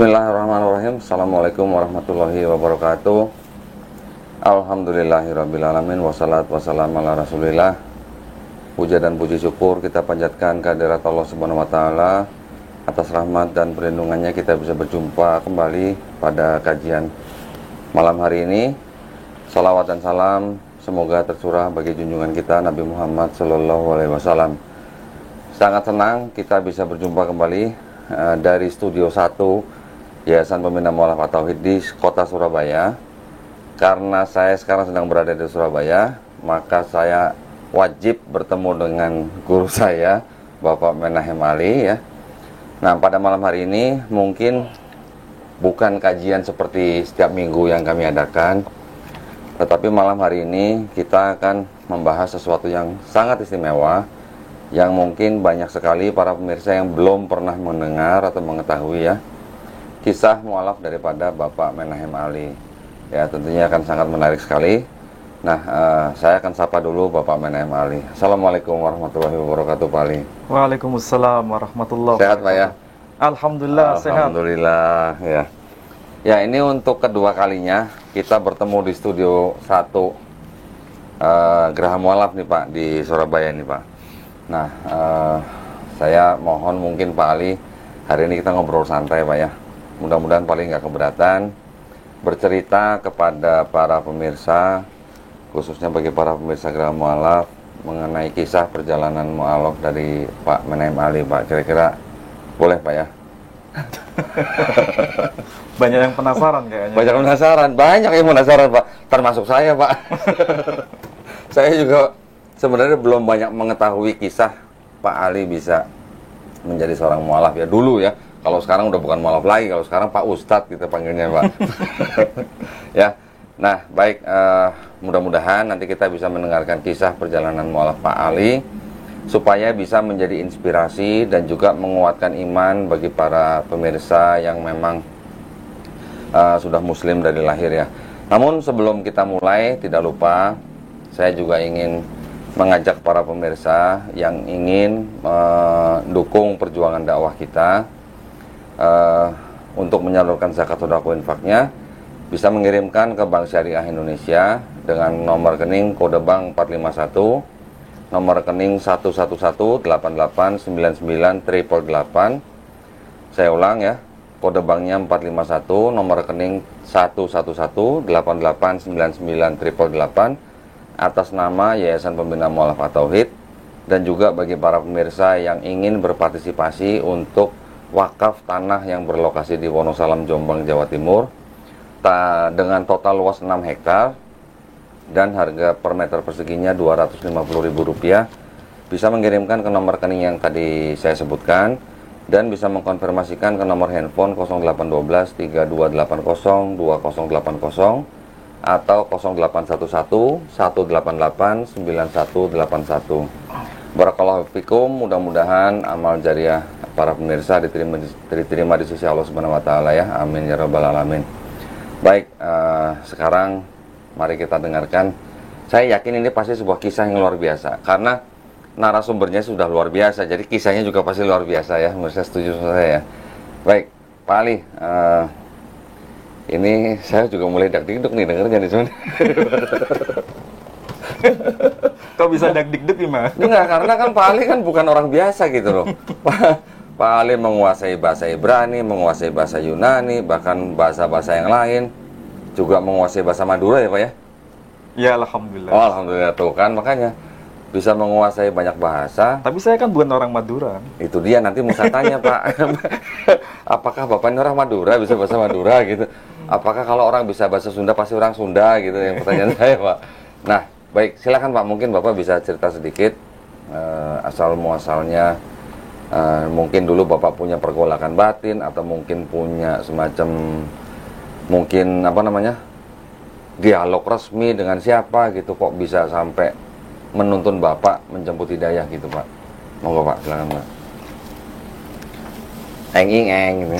Bismillahirrahmanirrahim. Assalamualaikum warahmatullahi wabarakatuh. Alhamdulillahirrabbilalamin. Wassalatu wassalamu ala rasulillah. Puja dan puji syukur kita panjatkan kehadirat Allah subhanahu wa ta'ala. Atas rahmat dan perlindungannya kita bisa berjumpa kembali pada kajian malam hari ini. Salawat dan salam semoga tercurah bagi junjungan kita Nabi Muhammad SAW. Sangat senang kita bisa berjumpa kembali dari Studio 1 Yayasan Pembina Mu'alafah Tauhid di kota Surabaya. Karena saya sekarang sedang berada di Surabaya, maka saya wajib bertemu dengan guru saya, Bapak Menahem Ali ya. Nah, pada malam hari ini mungkin bukan kajian seperti setiap minggu yang kami adakan, tetapi malam hari ini kita akan membahas sesuatu yang sangat istimewa, yang mungkin banyak sekali para pemirsa yang belum pernah mendengar atau mengetahui ya. Kisah mualaf daripada Bapak Menahem Ali. Ya, tentunya akan sangat menarik sekali. Nah, saya akan sapa dulu Bapak Menahem Ali. Assalamualaikum warahmatullahi wabarakatuh, Pak Ali. Waalaikumsalam warahmatullahi wabarakatuh. Sehat, Pak ya? Alhamdulillah, sehat. Alhamdulillah, ya. Ya, ini untuk kedua kalinya kita bertemu di Studio 1 Geraha Mualaf nih, Pak, di Surabaya nih, Pak. Nah, saya mohon mungkin Pak Ali, hari ini kita ngobrol santai Pak ya. Mudah-mudahan paling nggak keberatan bercerita kepada para pemirsa, khususnya bagi para pemirsa Geraha Mualaf, mengenai kisah perjalanan mualaf dari Pak Menahem Ali, Pak. Kira-kira boleh Pak ya? Banyak yang penasaran kayaknya. Banyak yang penasaran Pak, termasuk saya Pak. Saya juga sebenarnya belum banyak mengetahui kisah Pak Ali bisa menjadi seorang mualaf ya dulu ya. Kalau sekarang udah bukan mualaf lagi, kalau sekarang Pak Ustadz kita panggilnya Pak. Ya, nah baik, mudah-mudahan nanti kita bisa mendengarkan kisah perjalanan mualaf Pak Ali supaya bisa menjadi inspirasi dan juga menguatkan iman bagi para pemirsa yang memang sudah muslim dari lahir ya. Namun sebelum kita mulai, tidak lupa saya juga ingin mengajak para pemirsa yang ingin mendukung perjuangan dakwah kita untuk menyalurkan zakat sedekah infaknya, bisa mengirimkan ke Bank Syariah Indonesia dengan nomor rekening kode bank 451, nomor rekening 111889988. Saya ulang ya, kode banknya 451, nomor rekening 11188998888 atas nama Yayasan Pembina Mu'alafah Tauhid, dan juga bagi para pemirsa yang ingin berpartisipasi untuk wakaf tanah yang berlokasi di Wonosalam, Jombang, Jawa Timur dengan total luas 6 hektar dan harga per meter perseginya Rp250.000, bisa mengirimkan ke nomor rekening yang tadi saya sebutkan dan bisa mengkonfirmasikan ke nomor handphone 0812 3280 2080 atau 0811 188 9181. Barakallahu fikum, mudah-mudahan amal jariah para pemirsa diterima di sisi Allah Subhanahu wa taala ya. Amin ya rabbal alamin. Baik, sekarang mari kita dengarkan. Saya yakin ini pasti sebuah kisah yang luar biasa karena narasumbernya sudah luar biasa. Jadi kisahnya juga pasti luar biasa ya. Pemirsa setuju sama saya ya. Baik, Pak Ali, ini saya juga mulai dak-dikduk nih dengernya nih sebenarnya. Kok bisa dak-dikduk gimana? Enggak, karena kan Pak Ali kan bukan orang biasa gitu loh. Pak Ali menguasai bahasa Ibrani, menguasai bahasa Yunani, bahkan bahasa-bahasa yang lain. Juga menguasai bahasa Madura ya Pak ya? Ya, alhamdulillah. Oh, alhamdulillah tuh kan, makanya bisa menguasai banyak bahasa. Tapi saya kan bukan orang Madura. Itu dia, nanti mau saya tanya Pak. Apakah Bapak ini orang Madura, bisa bahasa Madura gitu? Apakah kalau orang bisa bahasa Sunda pasti orang Sunda gitu, yang pertanyaan saya Pak. Nah, baik, silakan Pak, mungkin Bapak bisa cerita sedikit asal muasalnya. Mungkin dulu Bapak punya pergolakan batin atau mungkin punya semacam dialog resmi dengan siapa gitu, kok bisa sampai menuntun Bapak menjemput hidayah gitu Pak. Monggo Pak, silakan Pak. Eng.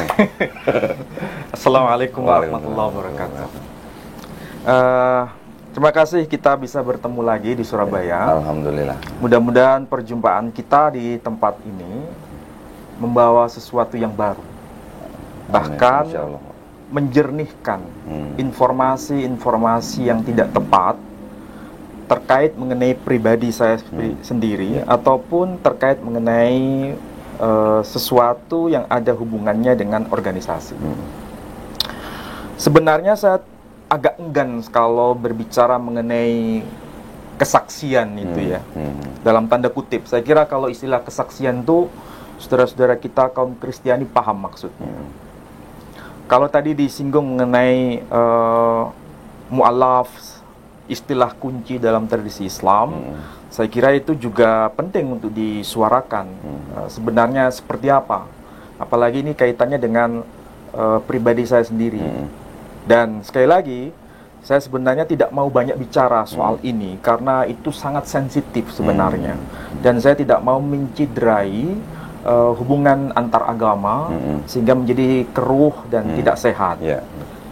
Assalamualaikum warahmatullahi wabarakatuh. Terima kasih kita bisa bertemu lagi di Surabaya. Alhamdulillah. Mudah-mudahan perjumpaan kita di tempat ini membawa sesuatu yang baru. Bahkan Insya Allah. menjernihkan informasi-informasi yang tidak tepat terkait mengenai pribadi saya sendiri ataupun terkait mengenai sesuatu yang ada hubungannya dengan organisasi. Sebenarnya saya agak enggan kalau berbicara mengenai kesaksian itu ya. Dalam tanda kutip, saya kira kalau istilah kesaksian itu saudara-saudara kita kaum Kristiani paham maksudnya. Kalau tadi disinggung mengenai mu'alaf, istilah kunci dalam tradisi Islam, saya kira itu juga penting untuk disuarakan. Sebenarnya seperti apa? Apalagi ini kaitannya dengan pribadi saya sendiri. Dan sekali lagi, saya sebenarnya tidak mau banyak bicara soal ini karena itu sangat sensitif sebenarnya. Dan saya tidak mau menciderai hubungan antar agama sehingga menjadi keruh dan tidak sehat.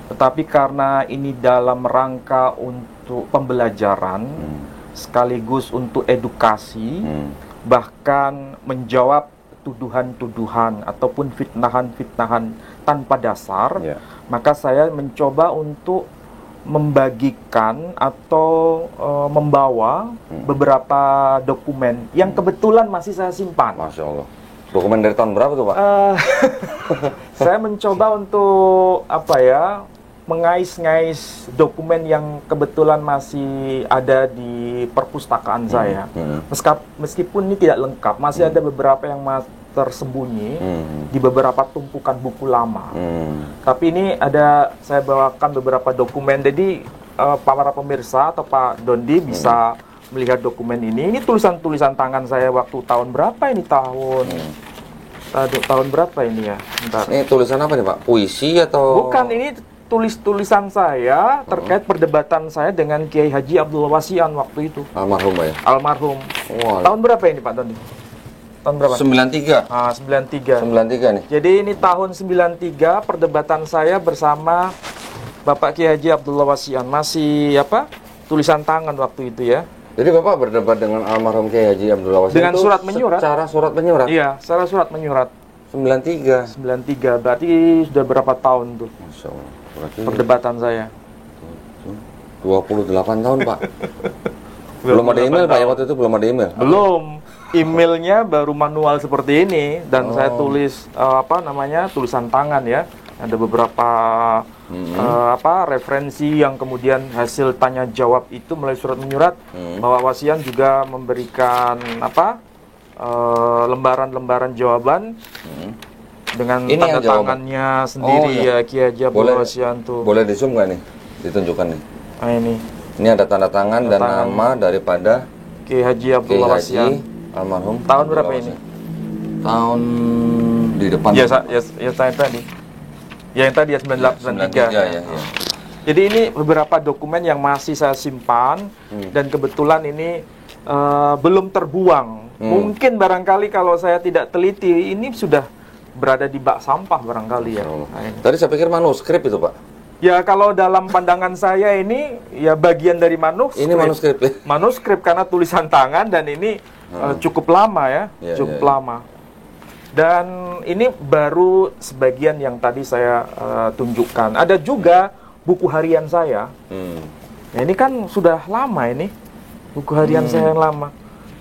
Tetapi karena ini dalam rangka untuk pembelajaran sekaligus untuk edukasi, bahkan menjawab tuduhan-tuduhan ataupun fitnahan-fitnahan tanpa dasar, maka saya mencoba untuk membagikan atau membawa beberapa dokumen yang kebetulan masih saya simpan. Masya Allah. Dokumen dari tahun berapa tuh, Pak? Saya mencoba untuk mengais-ngais dokumen yang kebetulan masih ada di perpustakaan saya. Meskipun ini tidak lengkap, masih ada beberapa yang tersembunyi di beberapa tumpukan buku lama. Tapi ini saya bawakan beberapa dokumen. Jadi para pemirsa atau Pak Dondi bisa melihat dokumen ini. Ini tulisan-tulisan tangan saya waktu tahun berapa ini? Tahun berapa ini ya? Bentar. Ini tulisan apa nih, Pak? Puisi atau? Bukan, ini tulisan saya terkait perdebatan saya dengan Kiai Haji Abdul Wasian waktu itu. Almarhum, Pak ya? Almarhum. Wah. Tahun berapa ini, Pak Dondi? Tahun berapa? 93. 93. 93 nih. Jadi ini tahun 93 perdebatan saya bersama Bapak Kiai Haji Abdul Wasian. Masih tulisan tangan waktu itu ya. Jadi Bapak berdebat dengan almarhum Kiai Haji Abdul Wasian dengan surat menyurat. Secara surat menyurat? Iya, secara surat menyurat. 93. Berarti sudah berapa tahun tuh? Masya Allah. Berarti perdebatan saya. 28 tahun, Pak. Belum ada email, Pak, ya waktu itu belum ada email? Belum. Emailnya baru manual seperti ini dan saya tulis tulisan tangan ya. Ada beberapa referensi yang kemudian hasil tanya jawab itu melalui surat menyurat bahwa Wasian juga memberikan lembaran-lembaran jawaban dengan ini tanda tangannya sendiri ya Kiai Haji Abdul Wasian tuh. Boleh di zoom nggak nih? Ditunjukkan nih. Nah ini. Ini ada tanda tangan dan nama daripada Kiai Haji Abdul Wasian almarhum. Tahun berapa ini? Tahun di depan. Ya saya tadi. Ya yang tadi ya 9893. Ya. Jadi ini beberapa dokumen yang masih saya simpan dan kebetulan ini belum terbuang. Mungkin barangkali kalau saya tidak teliti ini sudah berada di bak sampah barangkali ya. Tadi saya pikir manuskrip itu, Pak. Ya kalau dalam pandangan saya ini ya bagian dari manuskrip. Ini manuskrip ya? Manuskrip karena tulisan tangan dan ini cukup lama ya, cukup lama. Dan ini baru sebagian yang tadi saya tunjukkan. Ada juga buku harian saya. Nah, ini kan sudah lama ini. Buku harian saya yang lama.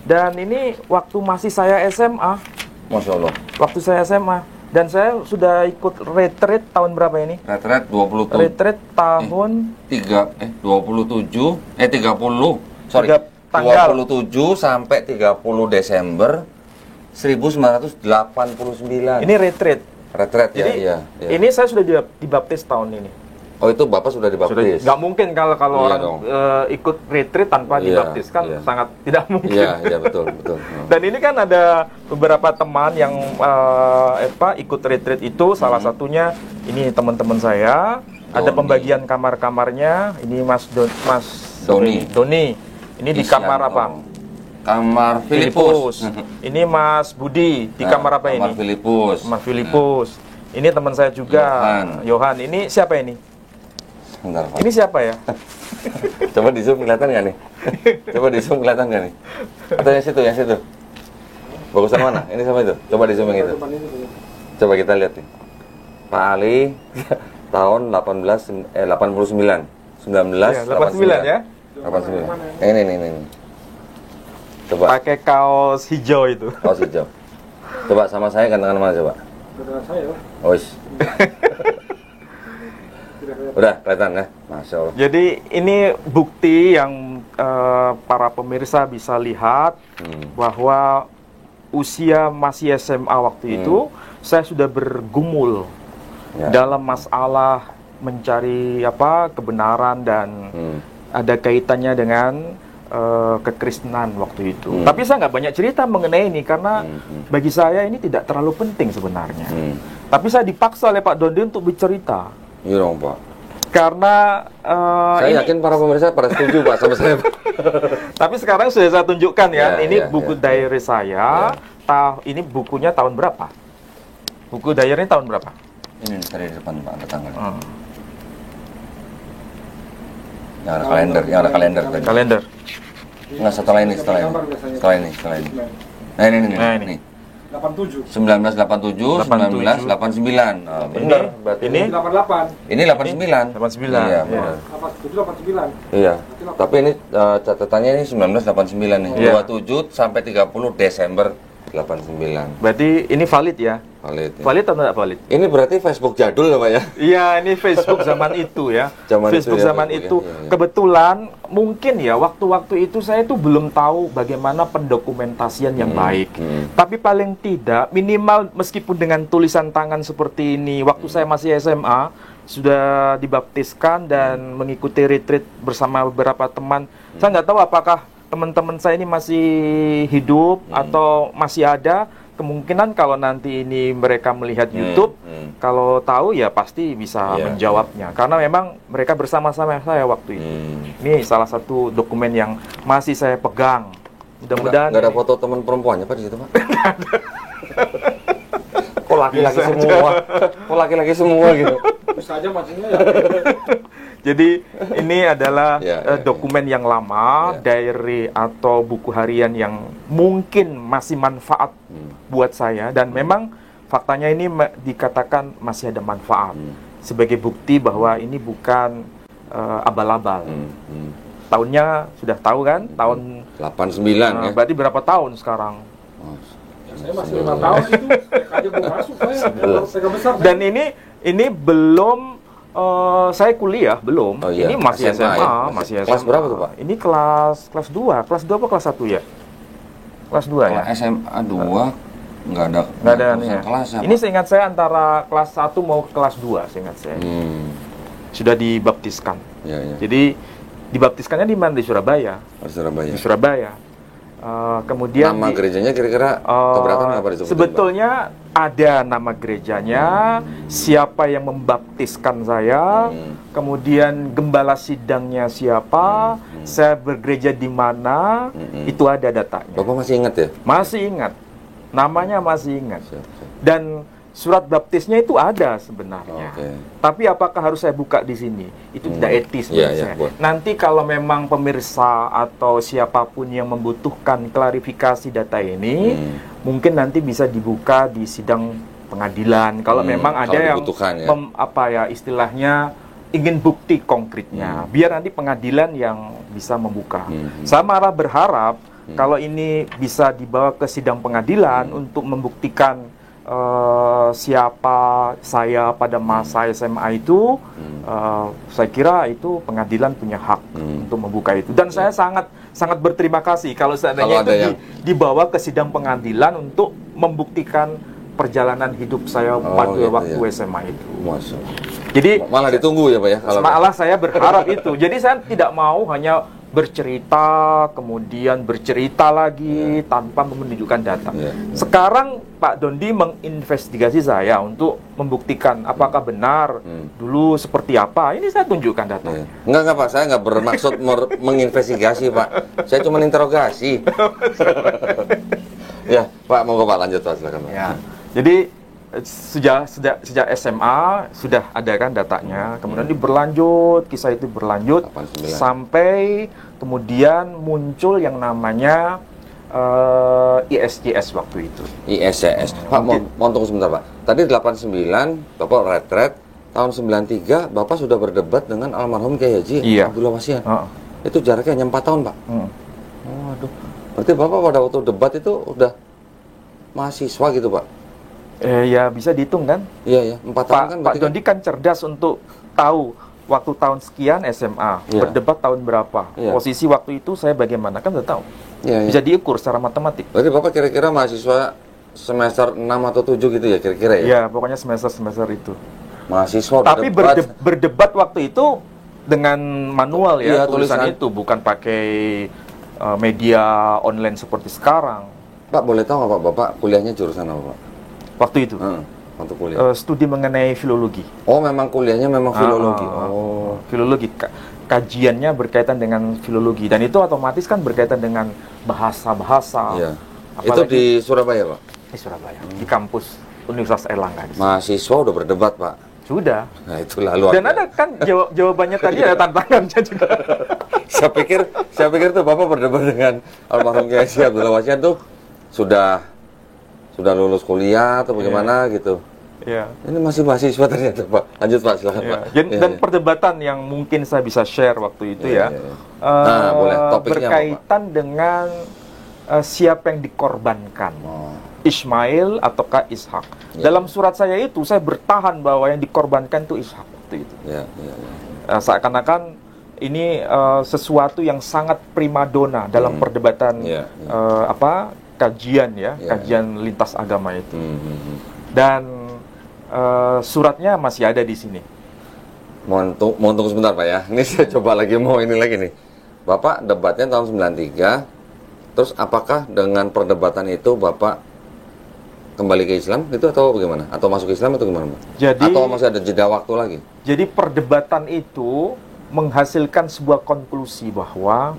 Dan ini waktu masih saya SMA. Masya Allah. Waktu saya SMA. Dan saya sudah ikut retreat tahun berapa ini? Retreat 27. Retreat tahun 30. Sorry. Tanggal 27 sampai 30 Desember 1989. Ini retreat. Retreat ya, Jadi, iya. Ini saya sudah dibaptis tahun ini. Oh, itu Bapak sudah dibaptis? Nggak mungkin kalau Iya orang dong. Ikut retreat tanpa dibaptis kan sangat tidak mungkin. Iya, betul. Dan ini kan ada beberapa teman yang ikut retreat itu, salah satunya ini teman-teman saya. Ada pembagian kamar-kamarnya. Ini Mas Doni. Ini di kamar apa? Kamar Filipus. Ini Mas Budi di kamar apa ini? Kamar Filipus. Kamar Filipus. Ini teman saya juga, Yohan. Ini siapa ini? Bentar, Pak. Ini siapa ya? Coba di zoom kelihatan nggak nih? Coba di zoom kelihatan nggak nih? Atau yang situ? Bagusan mana? Ini sama itu? Coba di zoom yang itu. Coba kita lihat nih. Pak Ali tahun 89. 89 ya. 89. Ini. Coba. Pakai kaos hijau itu. Kaos hijau. Coba sama saya gantengan mana coba? Dengan saya lah. Oh, udah kelihatan ya, Masya Allah. Jadi ini bukti yang para pemirsa bisa lihat bahwa usia masih SMA waktu itu saya sudah bergumul dalam masalah mencari kebenaran dan ada kaitannya dengan kekristenan waktu itu. Tapi saya nggak banyak cerita mengenai ini karena bagi saya ini tidak terlalu penting sebenarnya. Tapi saya dipaksa oleh Pak Dondi untuk bercerita. Iya dong Pak. Karena saya yakin para pemirsa pada setuju Pak sama saya. Tapi sekarang sudah saya tunjukkan ya. Ini buku ya. diary saya. Ini bukunya tahun berapa? Buku diary ini tahun berapa? Ini tadi di depan Pak, ada tanggal. Yang ada kalender tadi. Kalender. Enggak, setelah ini. Nah, ini. 87. 1987, 1989. Nah, benar. Berarti Ini 88. ini 89. 89. Iya, Iya. benar. 87 89. Iya. Tapi ini catatannya ini 1989 nih. Iya. 27 sampai 30 Desember 89. Berarti ini valid ya? Valid. Ya. Valid atau tidak valid? Ini berarti Facebook jadul ya, Pak ya? Iya, ini Facebook zaman itu ya. Zaman Facebook itu ya, zaman Facebook itu. ya, iya. Kebetulan mungkin ya waktu-waktu itu saya tuh belum tahu bagaimana pendokumentasian yang baik. Tapi paling tidak minimal meskipun dengan tulisan tangan seperti ini, waktu saya masih SMA sudah dibaptiskan dan mengikuti retreat bersama beberapa teman. Saya nggak tahu apakah teman-teman saya ini masih hidup atau masih ada. Kemungkinan kalau nanti ini mereka melihat YouTube, kalau tahu ya pasti bisa menjawabnya. Karena memang mereka bersama-sama saya waktu itu. Ini salah satu dokumen yang masih saya pegang. Mudah-mudahan Nggak ada foto teman perempuannya Pak di situ Pak? Kok laki-laki Bisa semua? Kok laki-laki semua gitu? Bisa aja maksudnya ya. Jadi ini adalah Ya. dokumen yang lama, diary atau buku harian yang mungkin masih manfaat buat saya, dan memang faktanya ini dikatakan masih ada manfaat sebagai bukti bahwa ini bukan abal-abal. Tahunnya sudah tahu kan? Tahun 89 ya. berarti berapa tahun sekarang? Saya masih 5 tahun itu. Aja belum masuk saya. Baru besar. Dan ini belum saya kuliah belum. Oh, iya. Ini masih SMA, ya? masih SMA. Kelas berapa tuh Pak? Ini kelas 2. Kelas 2 apa kelas 1 ya? Kelas 2 ya. Kalau SMA 2 nggak ada nih ya. kelas ya, Ini Pak? seingat saya antara kelas 1 mau ke kelas 2 seingat saya. Sudah dibaptiskan. Ya. Jadi dibaptiskannya di mana? Di Surabaya. Di Surabaya. Di Surabaya. Kemudian Nama gerejanya kira-kira keberatan nggak Pak disebutin, Pak? sebetulnya ada nama gerejanya, siapa yang membaptiskan saya, kemudian gembala sidangnya siapa, saya bergereja di mana, itu ada datanya. Bapak masih ingat ya? Masih ingat, namanya masih ingat. Siap. Dan surat baptisnya itu ada sebenarnya. Oke. Tapi apakah harus saya buka di sini? Itu tidak etis Iya, menurut saya. boleh. Nanti kalau memang pemirsa atau siapapun yang membutuhkan klarifikasi data ini, mungkin nanti bisa dibuka di sidang pengadilan. Kalau memang kalau ada yang dibutuhkan, ya. Istilahnya ingin bukti konkretnya, biar nanti pengadilan yang bisa membuka. Saya malah berharap kalau ini bisa dibawa ke sidang pengadilan untuk membuktikan siapa saya pada masa SMA itu, saya kira itu pengadilan punya hak untuk membuka itu. Dan saya sangat berterima kasih kalau seandainya Kalau ada itu yang- dibawa ke sidang pengadilan untuk membuktikan perjalanan hidup saya pada waktu SMA itu. Masya. Jadi Malah ditunggu ya Pak ya? Kalau malah saya berharap itu. Jadi saya tidak mau hanya bercerita, kemudian bercerita lagi tanpa menunjukkan data. Sekarang Pak Dondi menginvestigasi saya untuk membuktikan apakah benar dulu seperti apa. Ini saya tunjukkan datanya. Enggak Pak, saya nggak bermaksud menginvestigasi Pak. Saya cuma interogasi. Ya Pak, monggo Pak lanjut Pak, silakan Pak. Ya. Jadi sejak SMA sudah ada kan datanya, kemudian berlanjut, kisah itu berlanjut 89. sampai kemudian muncul yang namanya ISJS waktu itu. ISCS. Pak, mau tunggu sebentar, Pak. Tadi 89, Bapak retret. Tahun 93, Bapak sudah berdebat dengan almarhum Kiai Haji Iya. Abdullah Wasian. Heeh. Itu jaraknya hanya 4 tahun, Pak. Oh, aduh. Berarti Bapak pada waktu debat itu udah mahasiswa gitu, Pak? Ya bisa dihitung kan? Iya, ya. 4 tahun kan Pak berarti kan? Dondi kan cerdas untuk tahu waktu tahun sekian SMA, Iya. berdebat tahun berapa, Iya. posisi waktu itu saya bagaimana, kan udah tahu. Iya, iya. Bisa diukur secara matematik. Berarti Bapak kira-kira mahasiswa semester 6 atau 7 gitu ya kira-kira ya? Ya, pokoknya semester itu. Mahasiswa udah Tapi debat. berdebat waktu itu dengan manual ya, Iya, tulisan tulisan. itu, bukan pakai media online seperti sekarang. Pak, boleh tahu nggak Pak, Bapak kuliahnya jurusan apa, Pak? Waktu itu, Waktu kuliah. studi mengenai filologi. Oh, memang kuliahnya memang filologi. Oh. Filologi, kajiannya berkaitan dengan filologi, dan itu otomatis kan berkaitan dengan bahasa-bahasa. Iya. Itu Apalagi di Surabaya, Pak? di Surabaya, di kampus Universitas Erlangga. Di situ. Mahasiswa udah berdebat, Pak. Sudah. Nah, itu lalu. Dan ada kan jawabannya tadi ada tantangannya juga. saya pikir tuh Bapak berdebat dengan almarhum Kiai Haji Abdullah Wasian tuh sudah lulus kuliah atau bagaimana gitu. Iya. Ini masih mahasiswa ternyata, Pak. Lanjut, Pak, silakan, Iya. Pak. Dan Iya. perdebatan yang mungkin saya bisa share waktu itu Iya, ya, iya, iya. Nah, boleh. Topiknya apa, berkaitan dengan siapa yang dikorbankan, Oh. Ismail ataukah Ishak. Iya. Dalam surat saya itu saya bertahan bahwa yang dikorbankan itu Ishak waktu itu. Iya, iya, iya. Seakan-akan ini sesuatu yang sangat primadona dalam perdebatan Iya, kajian ya, Iya. kajian lintas agama itu. Hmm. Dan suratnya masih ada di sini. Mohon tunggu sebentar, Pak ya. Ini saya coba lagi mau ini lagi nih. Bapak debatnya tahun 93. Terus apakah dengan perdebatan itu Bapak kembali ke Islam itu atau bagaimana? Atau masuk Islam atau gimana, Pak? Jadi- atau masih ada jeda waktu lagi? Jadi perdebatan itu menghasilkan sebuah konklusi bahwa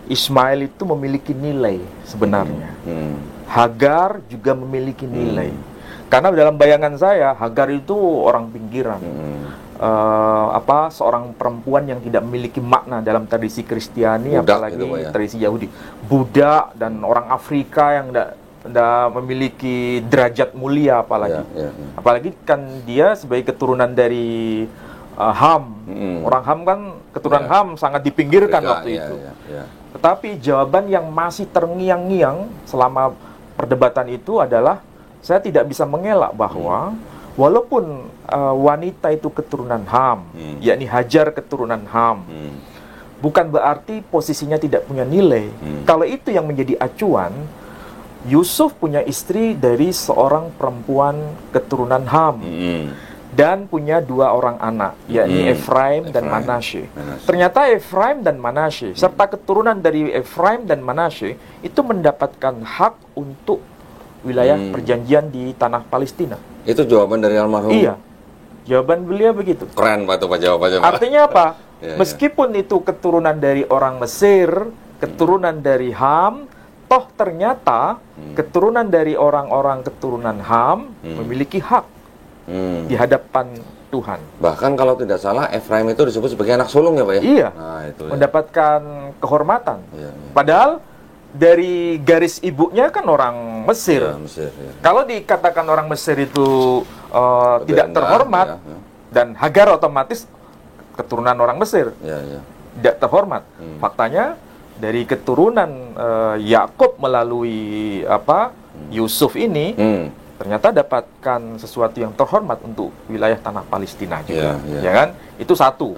Ismail itu memiliki nilai sebenarnya. Hagar juga memiliki nilai. Karena dalam bayangan saya, Hagar itu orang pinggiran. Seorang perempuan yang tidak memiliki makna dalam tradisi Kristiani, Budak apalagi gitu, Pak, ya? tradisi Yahudi. Budak dan orang Afrika yang tidak memiliki derajat mulia apalagi. Ya. Apalagi kan dia sebagai keturunan dari Ham. Orang Ham kan, keturunan Ya. Ham sangat dipinggirkan Afrika, waktu ya, itu. ya. Tetapi jawaban yang masih terngiang-ngiang selama perdebatan itu adalah saya tidak bisa mengelak bahwa walaupun wanita itu keturunan Ham, yakni Hajar keturunan Ham, bukan berarti posisinya tidak punya nilai. Kalau itu yang menjadi acuan, Yusuf punya istri dari seorang perempuan keturunan Ham dan punya 2 orang anak, yakni Efraim dan Manasye. Ternyata Efraim dan Manasye serta keturunan dari Efraim dan Manasye itu mendapatkan hak untuk wilayah perjanjian di tanah Palestina. Itu jawaban dari almarhum. Iya. Jawaban beliau begitu. Keren, Pak, tuh Pak jawabannya, Pak. Artinya apa? Ya, Meskipun itu keturunan dari orang Mesir, keturunan dari Ham, toh ternyata keturunan dari orang-orang keturunan Ham memiliki hak di hadapan Tuhan. Bahkan kalau tidak salah Efraim itu disebut sebagai anak sulung ya, Pak ya? Iya. Nah, itu ya. Mendapatkan kehormatan. Iya. Padahal dari garis ibunya kan orang Mesir. Iya, Mesir, ya. Kalau dikatakan orang Mesir itu Lebih tidak rendah, terhormat, ya. dan Hagar otomatis keturunan orang Mesir, Iya. tidak terhormat. Faktanya dari keturunan Yakub melalui Yusuf ini ternyata dapatkan sesuatu yang terhormat untuk wilayah tanah Palestina juga. Iya. Ya kan? Itu satu.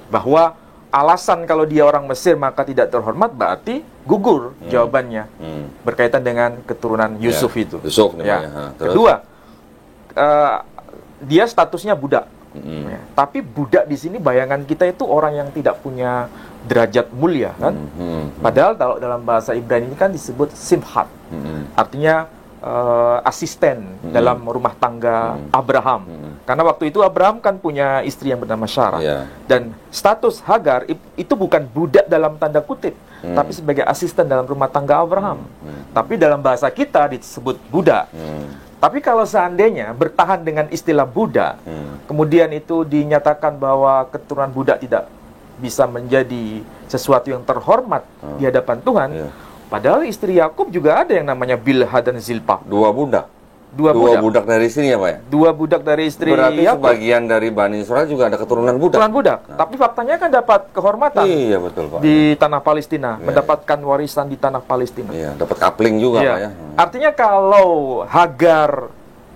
Bahwa alasan kalau dia orang Mesir maka tidak terhormat berarti gugur jawabannya berkaitan dengan keturunan Yusuf itu. Yusuf namanya. Ya. Terus? Kedua, dia statusnya budak. Ya. Tapi budak di sini bayangan kita itu orang yang tidak punya derajat mulia kan. Padahal kalau dalam bahasa Ibrani ini kan disebut simhat. Artinya asisten dalam rumah tangga Abraham. Karena waktu itu Abraham kan punya istri yang bernama Sarah. Iya. Dan status Hagar itu bukan budak dalam tanda kutip, tapi sebagai asisten dalam rumah tangga Abraham. Tapi dalam bahasa kita disebut budak. Tapi kalau seandainya bertahan dengan istilah budak, kemudian itu dinyatakan bahwa keturunan budak tidak bisa menjadi sesuatu yang terhormat di hadapan Tuhan, Padahal istri Yakub juga ada yang namanya Bilha dan Zilpah. Dua budak. Dua budak. Dari sini ya Pak ya? Dua budak dari istri Berarti Yakub. sebagian dari Bani Israel juga ada keturunan budak. Keturunan budak. Tapi faktanya kan dapat kehormatan Iya betul Pak. di tanah Palestina, Iya, mendapatkan warisan di tanah Palestina. Iya, dapat kapling juga Iya. Pak ya. Artinya kalau Hagar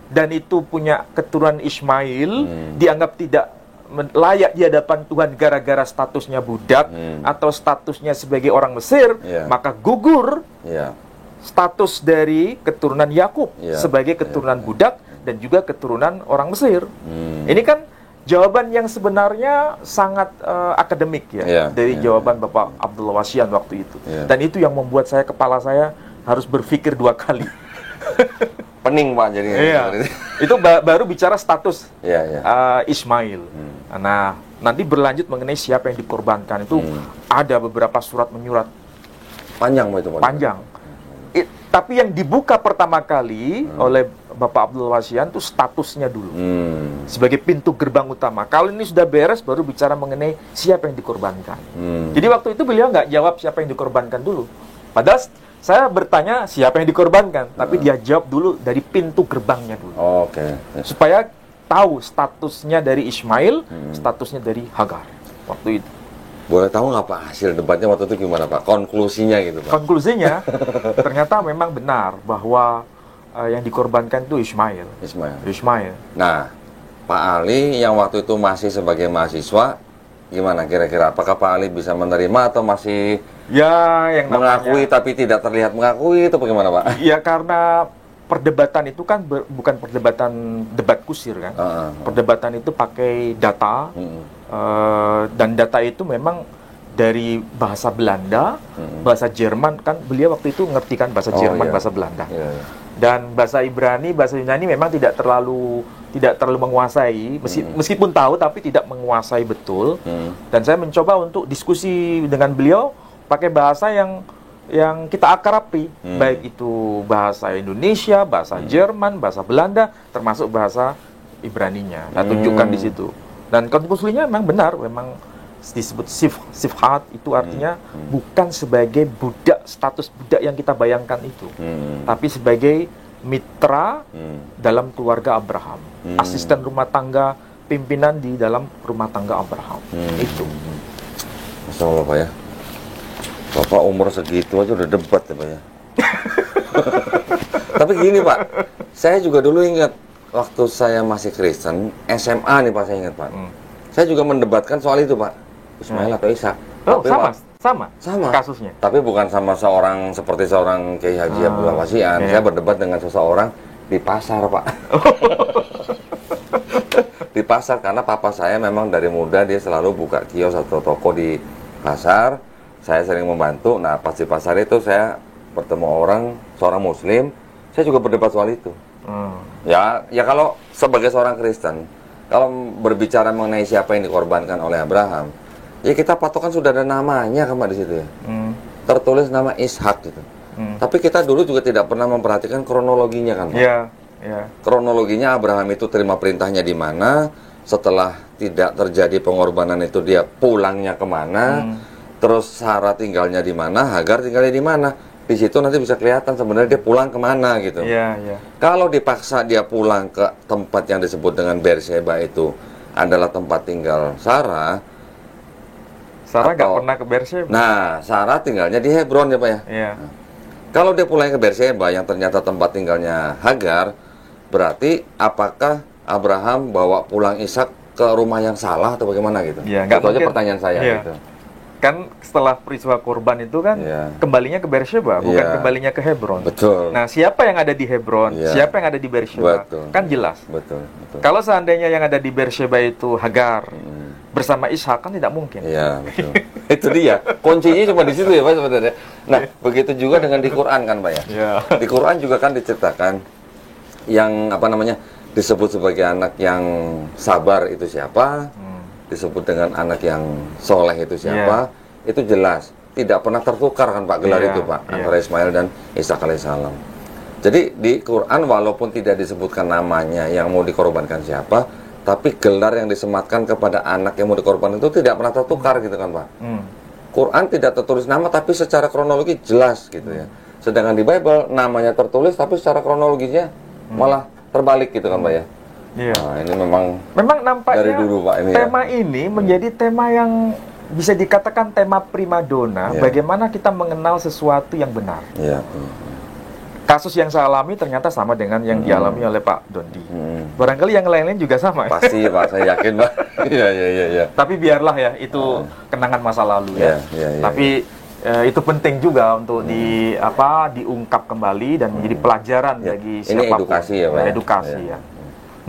dan itu punya keturunan Ismail, dianggap tidak layak di hadapan Tuhan gara-gara statusnya budak atau statusnya sebagai orang Mesir, Iya. maka gugur Iya. status dari keturunan Yakub Iya. sebagai keturunan budak dan juga keturunan orang Mesir. Ini kan jawaban yang sebenarnya sangat akademik ya, Iya, dari iya, jawaban Bapak Abdul Wasian waktu itu. Iya. Dan itu yang membuat kepala saya harus berpikir 2 kali. Pening Pak jadi. Iya. Itu baru bicara status Iya, iya. Ismail. Nah, nanti berlanjut mengenai siapa yang dikorbankan itu ada beberapa surat menyurat Panjang Pak itu Pak. panjang. Tapi yang dibuka pertama kali oleh Bapak Abdul Wasian itu statusnya dulu sebagai pintu gerbang utama. Kalau ini sudah beres, baru bicara mengenai siapa yang dikorbankan. Jadi waktu itu beliau nggak jawab siapa yang dikorbankan dulu. Padahal saya bertanya siapa yang dikorbankan, tapi dia jawab dulu dari pintu gerbangnya dulu. Oke. Supaya tahu statusnya dari Ismail, statusnya dari Hagar waktu itu. Boleh tahu nggak Pak hasil debatnya waktu itu gimana Pak? Konklusinya gitu Pak. Konklusinya, ternyata memang benar bahwa yang dikorbankan itu Ismail. Ismail. Nah, Pak Ali yang waktu itu masih sebagai mahasiswa, gimana kira-kira? Apakah Pak Ali bisa menerima atau masih Yang mengakui tapi tidak terlihat mengakui itu bagaimana Pak? Ya karena perdebatan itu kan bukan perdebatan debat kusir kan. Perdebatan itu pakai data. Dan data itu memang dari bahasa Belanda, bahasa Jerman kan beliau waktu itu ngerti kan bahasa Jerman, bahasa Belanda. Dan bahasa Ibrani, bahasa Yunani memang tidak terlalu menguasai, meskipun tahu tapi tidak menguasai betul. Dan saya mencoba untuk diskusi dengan beliau pakai bahasa yang kita akrabi, baik itu bahasa Indonesia, bahasa Jerman, bahasa Belanda, termasuk bahasa Ibraninya. Nah, tunjukkan di situ. Dan konklusinya memang benar, memang disebut sifhat itu artinya bukan sebagai budak, status budak yang kita bayangkan itu, tapi sebagai mitra dalam keluarga Abraham, asisten rumah tangga, pimpinan di dalam rumah tangga Abraham. Itu. Masya Allah Pak ya. Bapak umur segitu aja udah debat ya Pak ya. Tapi gini Pak, saya juga dulu ingat waktu saya masih Kristen, SMA nih Pak, saya ingat Pak. Saya juga mendebatkan soal itu Pak, Ismail atau Ishak. Oh, Tapi, sama kasusnya. Tapi bukan sama seperti seorang Kiai Haji Abdul Wasian. Saya berdebat dengan seseorang di pasar Pak. Di pasar, karena papa saya memang dari muda dia selalu buka kios atau toko di pasar. Saya sering membantu. Nah, pas di pasar itu saya bertemu seorang Muslim. Saya juga berdebat soal itu. Ya kalau sebagai seorang Kristen, kalau berbicara mengenai siapa yang dikorbankan oleh Abraham, ya kita patokan sudah ada namanya kan Pak di situ ya. Tertulis nama Ishak gitu. Tapi kita dulu juga tidak pernah memperhatikan kronologinya kan Pak. Iya. Kronologinya Abraham itu terima perintahnya di mana, setelah tidak terjadi pengorbanan itu dia pulangnya kemana, terus Sarah tinggalnya di mana, Hagar tinggalnya di mana. Di situ nanti bisa kelihatan sebenarnya dia pulang kemana gitu. Kalau dipaksa dia pulang ke tempat yang disebut dengan Beersheba itu adalah tempat tinggal Sarah. Sarah nggak pernah ke Beersheba. Nah, Sarah tinggalnya di Hebron ya Pak ya. Nah, kalau dia pulang ke Beersheba yang ternyata tempat tinggalnya Hagar, berarti apakah Abraham bawa pulang Ishak ke rumah yang salah atau bagaimana gitu? Itu aja pertanyaan saya gitu. Kan setelah peristiwa korban itu kan kembalinya ke Beersheba, bukan kembalinya ke Hebron. Betul. Nah, siapa yang ada di Hebron, siapa yang ada di Beersheba, kan jelas. Betul. Kalau seandainya yang ada di Beersheba itu Hagar bersama Ishak, kan tidak mungkin. Iya, betul. Itu dia. Kuncinya cuma di situ ya Pak sebenarnya. Nah, begitu juga dengan di Quran kan Pak ya. Di Quran juga kan diceritakan yang disebut sebagai anak yang sabar itu siapa? Disebut dengan anak yang soleh itu siapa, itu jelas tidak pernah tertukar kan Pak gelar itu Pak antara Ismail dan Ishak alaihissalam. Jadi di Quran walaupun tidak disebutkan namanya yang mau dikorbankan siapa, tapi gelar yang disematkan kepada anak yang mau dikorbankan itu tidak pernah tertukar gitu kan Pak. Quran tidak tertulis nama tapi secara kronologi jelas gitu ya. Sedangkan di Bible namanya tertulis tapi secara kronologisnya malah terbalik gitu kan Pak ya. Iya. Nah, ini memang nampaknya dari dulu, Pak, ini tema ini menjadi tema yang bisa dikatakan tema primadona. Iya. Bagaimana kita mengenal sesuatu yang benar. Iya. Kasus yang saya alami ternyata sama dengan yang dialami oleh Pak Dondi. Barangkali yang lain-lain juga sama. Ya? Pasti Pak, saya yakin Pak. Iya. Tapi biarlah ya, itu kenangan masa lalu ya. Iya. Tapi itu penting juga untuk diungkap kembali dan menjadi pelajaran bagi Ini siapapun. edukasi ya Pak. Edukasi ya.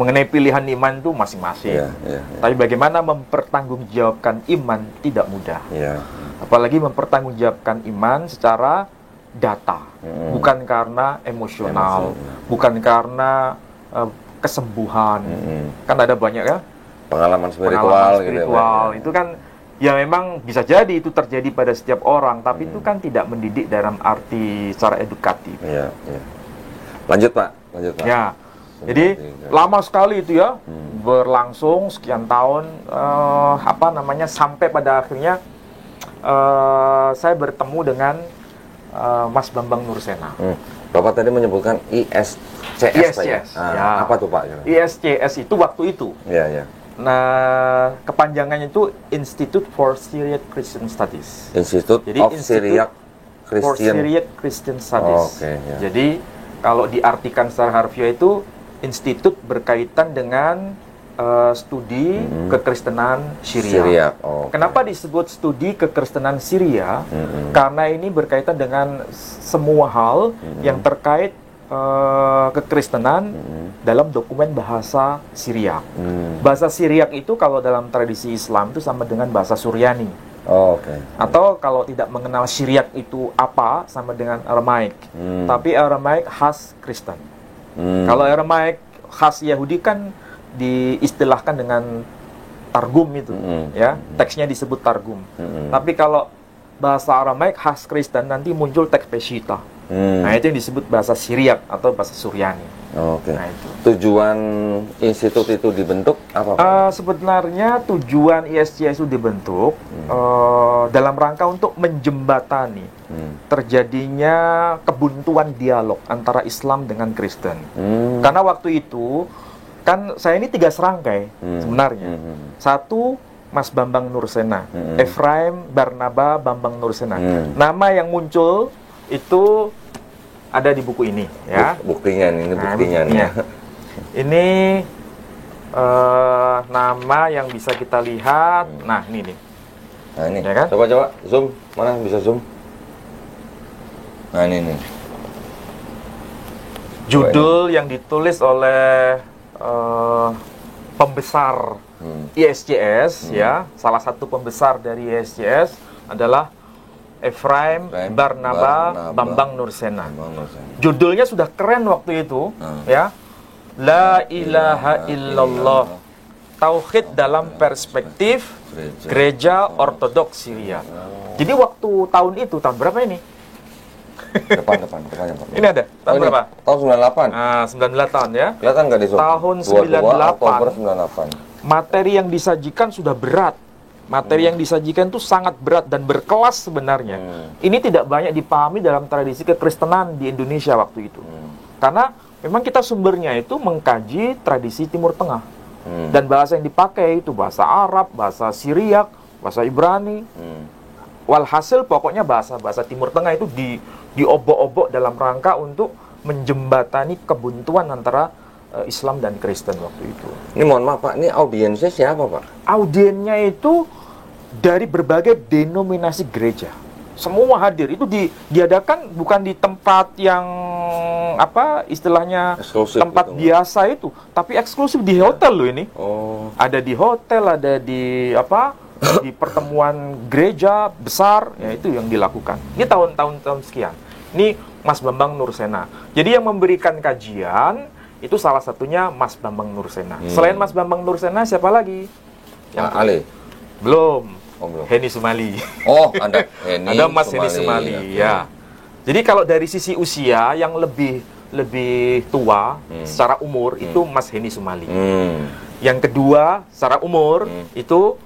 Mengenai pilihan iman itu masing-masing. Iya. Tapi bagaimana mempertanggungjawabkan iman tidak mudah. Iya. Apalagi mempertanggungjawabkan iman secara data, bukan karena emosional, bukan karena kesembuhan. Kan ada banyak ya Pengalaman spiritual gitu ya, Pak. itu kan ya memang bisa jadi itu terjadi pada setiap orang, tapi itu kan tidak mendidik dalam arti secara edukatif. Iya. Lanjut Pak. Ya. Jadi lama sekali itu ya, berlangsung sekian tahun, sampai pada akhirnya saya bertemu dengan Mas Bambang Nursena. Bapak tadi menyebutkan ISCS. Pak, ya? Ya. Apa tuh Pak? ISCS itu waktu itu. Iya. Nah, kepanjangannya itu Institute for Syriac Christian Studies. Institute Jadi of Institute Syriac for Christian. Syriac Christian Studies. Oke, ya. Jadi kalau diartikan secara harfiah itu institut berkaitan dengan studi kekristenan Syria. Okay. Kenapa disebut studi kekristenan Syria? Karena ini berkaitan dengan semua hal yang terkait kekristenan dalam dokumen bahasa Syriak. Bahasa Syriak itu kalau dalam tradisi Islam itu sama dengan bahasa Suryani. Oke. Atau kalau tidak mengenal Syriak itu apa, sama dengan Aramaik. Tapi Aramaik khas Kristen. Kalau Aramaik khas Yahudi kan diistilahkan dengan Targum itu, ya, teksnya disebut Targum. Tapi kalau bahasa Aramaik khas Kristen nanti muncul teks Peshitta. Nah itu yang disebut bahasa Syriak atau bahasa Suryani. Oke. Nah, itu. Tujuan institut itu dibentuk apa Pak? Sebenarnya tujuan ISCS itu dibentuk dalam rangka untuk menjembatani terjadinya kebuntuan dialog antara Islam dengan Kristen. Karena waktu itu kan saya ini 3 serangkai sebenarnya. Satu, Mas Bambang Nursena, Efraim Barnaba Bambang Nursena. Nama yang muncul itu ada di buku ini, ya. Buktinya ini buktinya nih. Ini nama yang bisa kita lihat. Nah, ini nih. Nah, ini. Ya kan? Coba zoom. Mana bisa zoom? Nah, ini. Judul yang ditulis oleh pembesar ISCS, ya, salah satu pembesar dari ISCS adalah Efraim Barnaba Bambang Nursena. Judulnya sudah keren waktu itu, ya. La ilaha illallah. Tauhid dalam perspektif Gereja Ortodoks Syria. Jadi waktu tahun itu, tahun berapa ini? Depannya Pak. Ini ada, tahun berapa? Tahun 98. 19 tahun ya. Kelihatan nggak di zoom? Tahun 22 Oktober 98. Materi yang disajikan sudah berat. Materi yang disajikan itu sangat berat dan berkelas sebenarnya. Ini tidak banyak dipahami dalam tradisi kekristenan di Indonesia waktu itu. Karena memang kita sumbernya itu mengkaji tradisi Timur Tengah. Dan bahasa yang dipakai itu bahasa Arab, bahasa Syriak, bahasa Ibrani. Walhasil pokoknya bahasa-bahasa Timur Tengah itu diobok-obok dalam rangka untuk menjembatani kebuntuan antara Islam dan Kristen waktu itu. Ini mohon maaf Pak, ini audiensnya siapa Pak? Audiennya itu dari berbagai denominasi gereja. Semua hadir. Itu diadakan bukan di tempat yang istilahnya eksklusif tempat gitu, biasa itu, tapi eksklusif di hotel loh ini. Oh. Ada di hotel, ada di di pertemuan gereja besar, ya itu yang dilakukan. Ini tahun sekian. Ini Mas Bambang Nursena. Jadi yang memberikan kajian itu salah satunya Mas Bambang Nursena. Selain Mas Bambang Nursena, siapa lagi? Ali? Belum. Oh, belum. Heni Sumali. Oh, ada Heni. Ada Mas Heni Sumali, ya. Jadi kalau dari sisi usia yang lebih tua secara umur itu Mas Heni Sumali. Yang kedua secara umur itu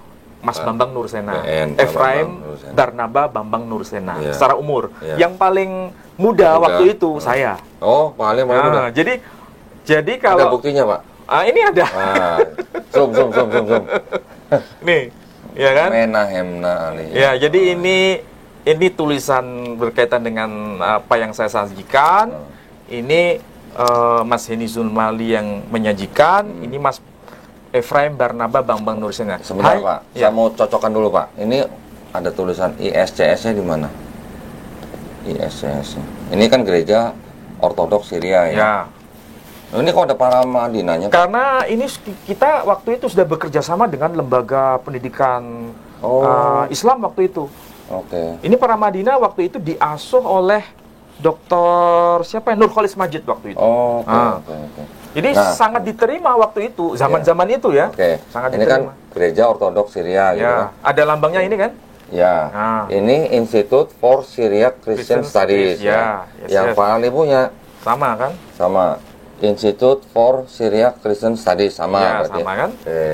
Mas Bambang Nursena, BN, Pak Efraim Bambang Nursena. Barnaba Bambang Nursena. Iya. Secara umur, Iya. yang paling muda Muda. waktu itu saya. Oh, paling muda. Jadi Ada kalau buktinya, Pak? ini ada, Ah, zoom. nih, ya kan? Mena Hemna Ali. Ya, jadi ini tulisan berkaitan dengan apa yang saya sajikan. Ini Mas Heni Zulmali yang menyajikan. Ini Mas Efraim Barnaba Bambang Nursena. Sebentar, Hai. Pak. Ya. Saya mau cocokkan dulu, Pak. Ini ada tulisan ISCS-nya di mana? ISCS. Ini kan gereja Ortodoks Syria ya. Ya. Nah, ini kok ada para Madinahnya, Pak? Karena ini kita waktu itu sudah bekerja sama dengan lembaga pendidikan Islam waktu itu. Oke. Ini para Madinah waktu itu diasuh oleh Dr. siapa ya? Nurholis Majid waktu itu. Oh, oke, Ah. oke. Jadi Nah. sangat diterima waktu itu, zaman-zaman itu ya. Oke. Sangat Ini diterima. kan gereja Ortodoks Syria gitu kan. Ya, ada lambangnya ini kan? Ya. Ah. Ini Institute for Syriac Christian Christian Studies Studies, ya. Yes, yang yes. Pak Ali punya Sama kan? sama Institute for Syriac Christian Studies sama Ya, berarti. sama kan?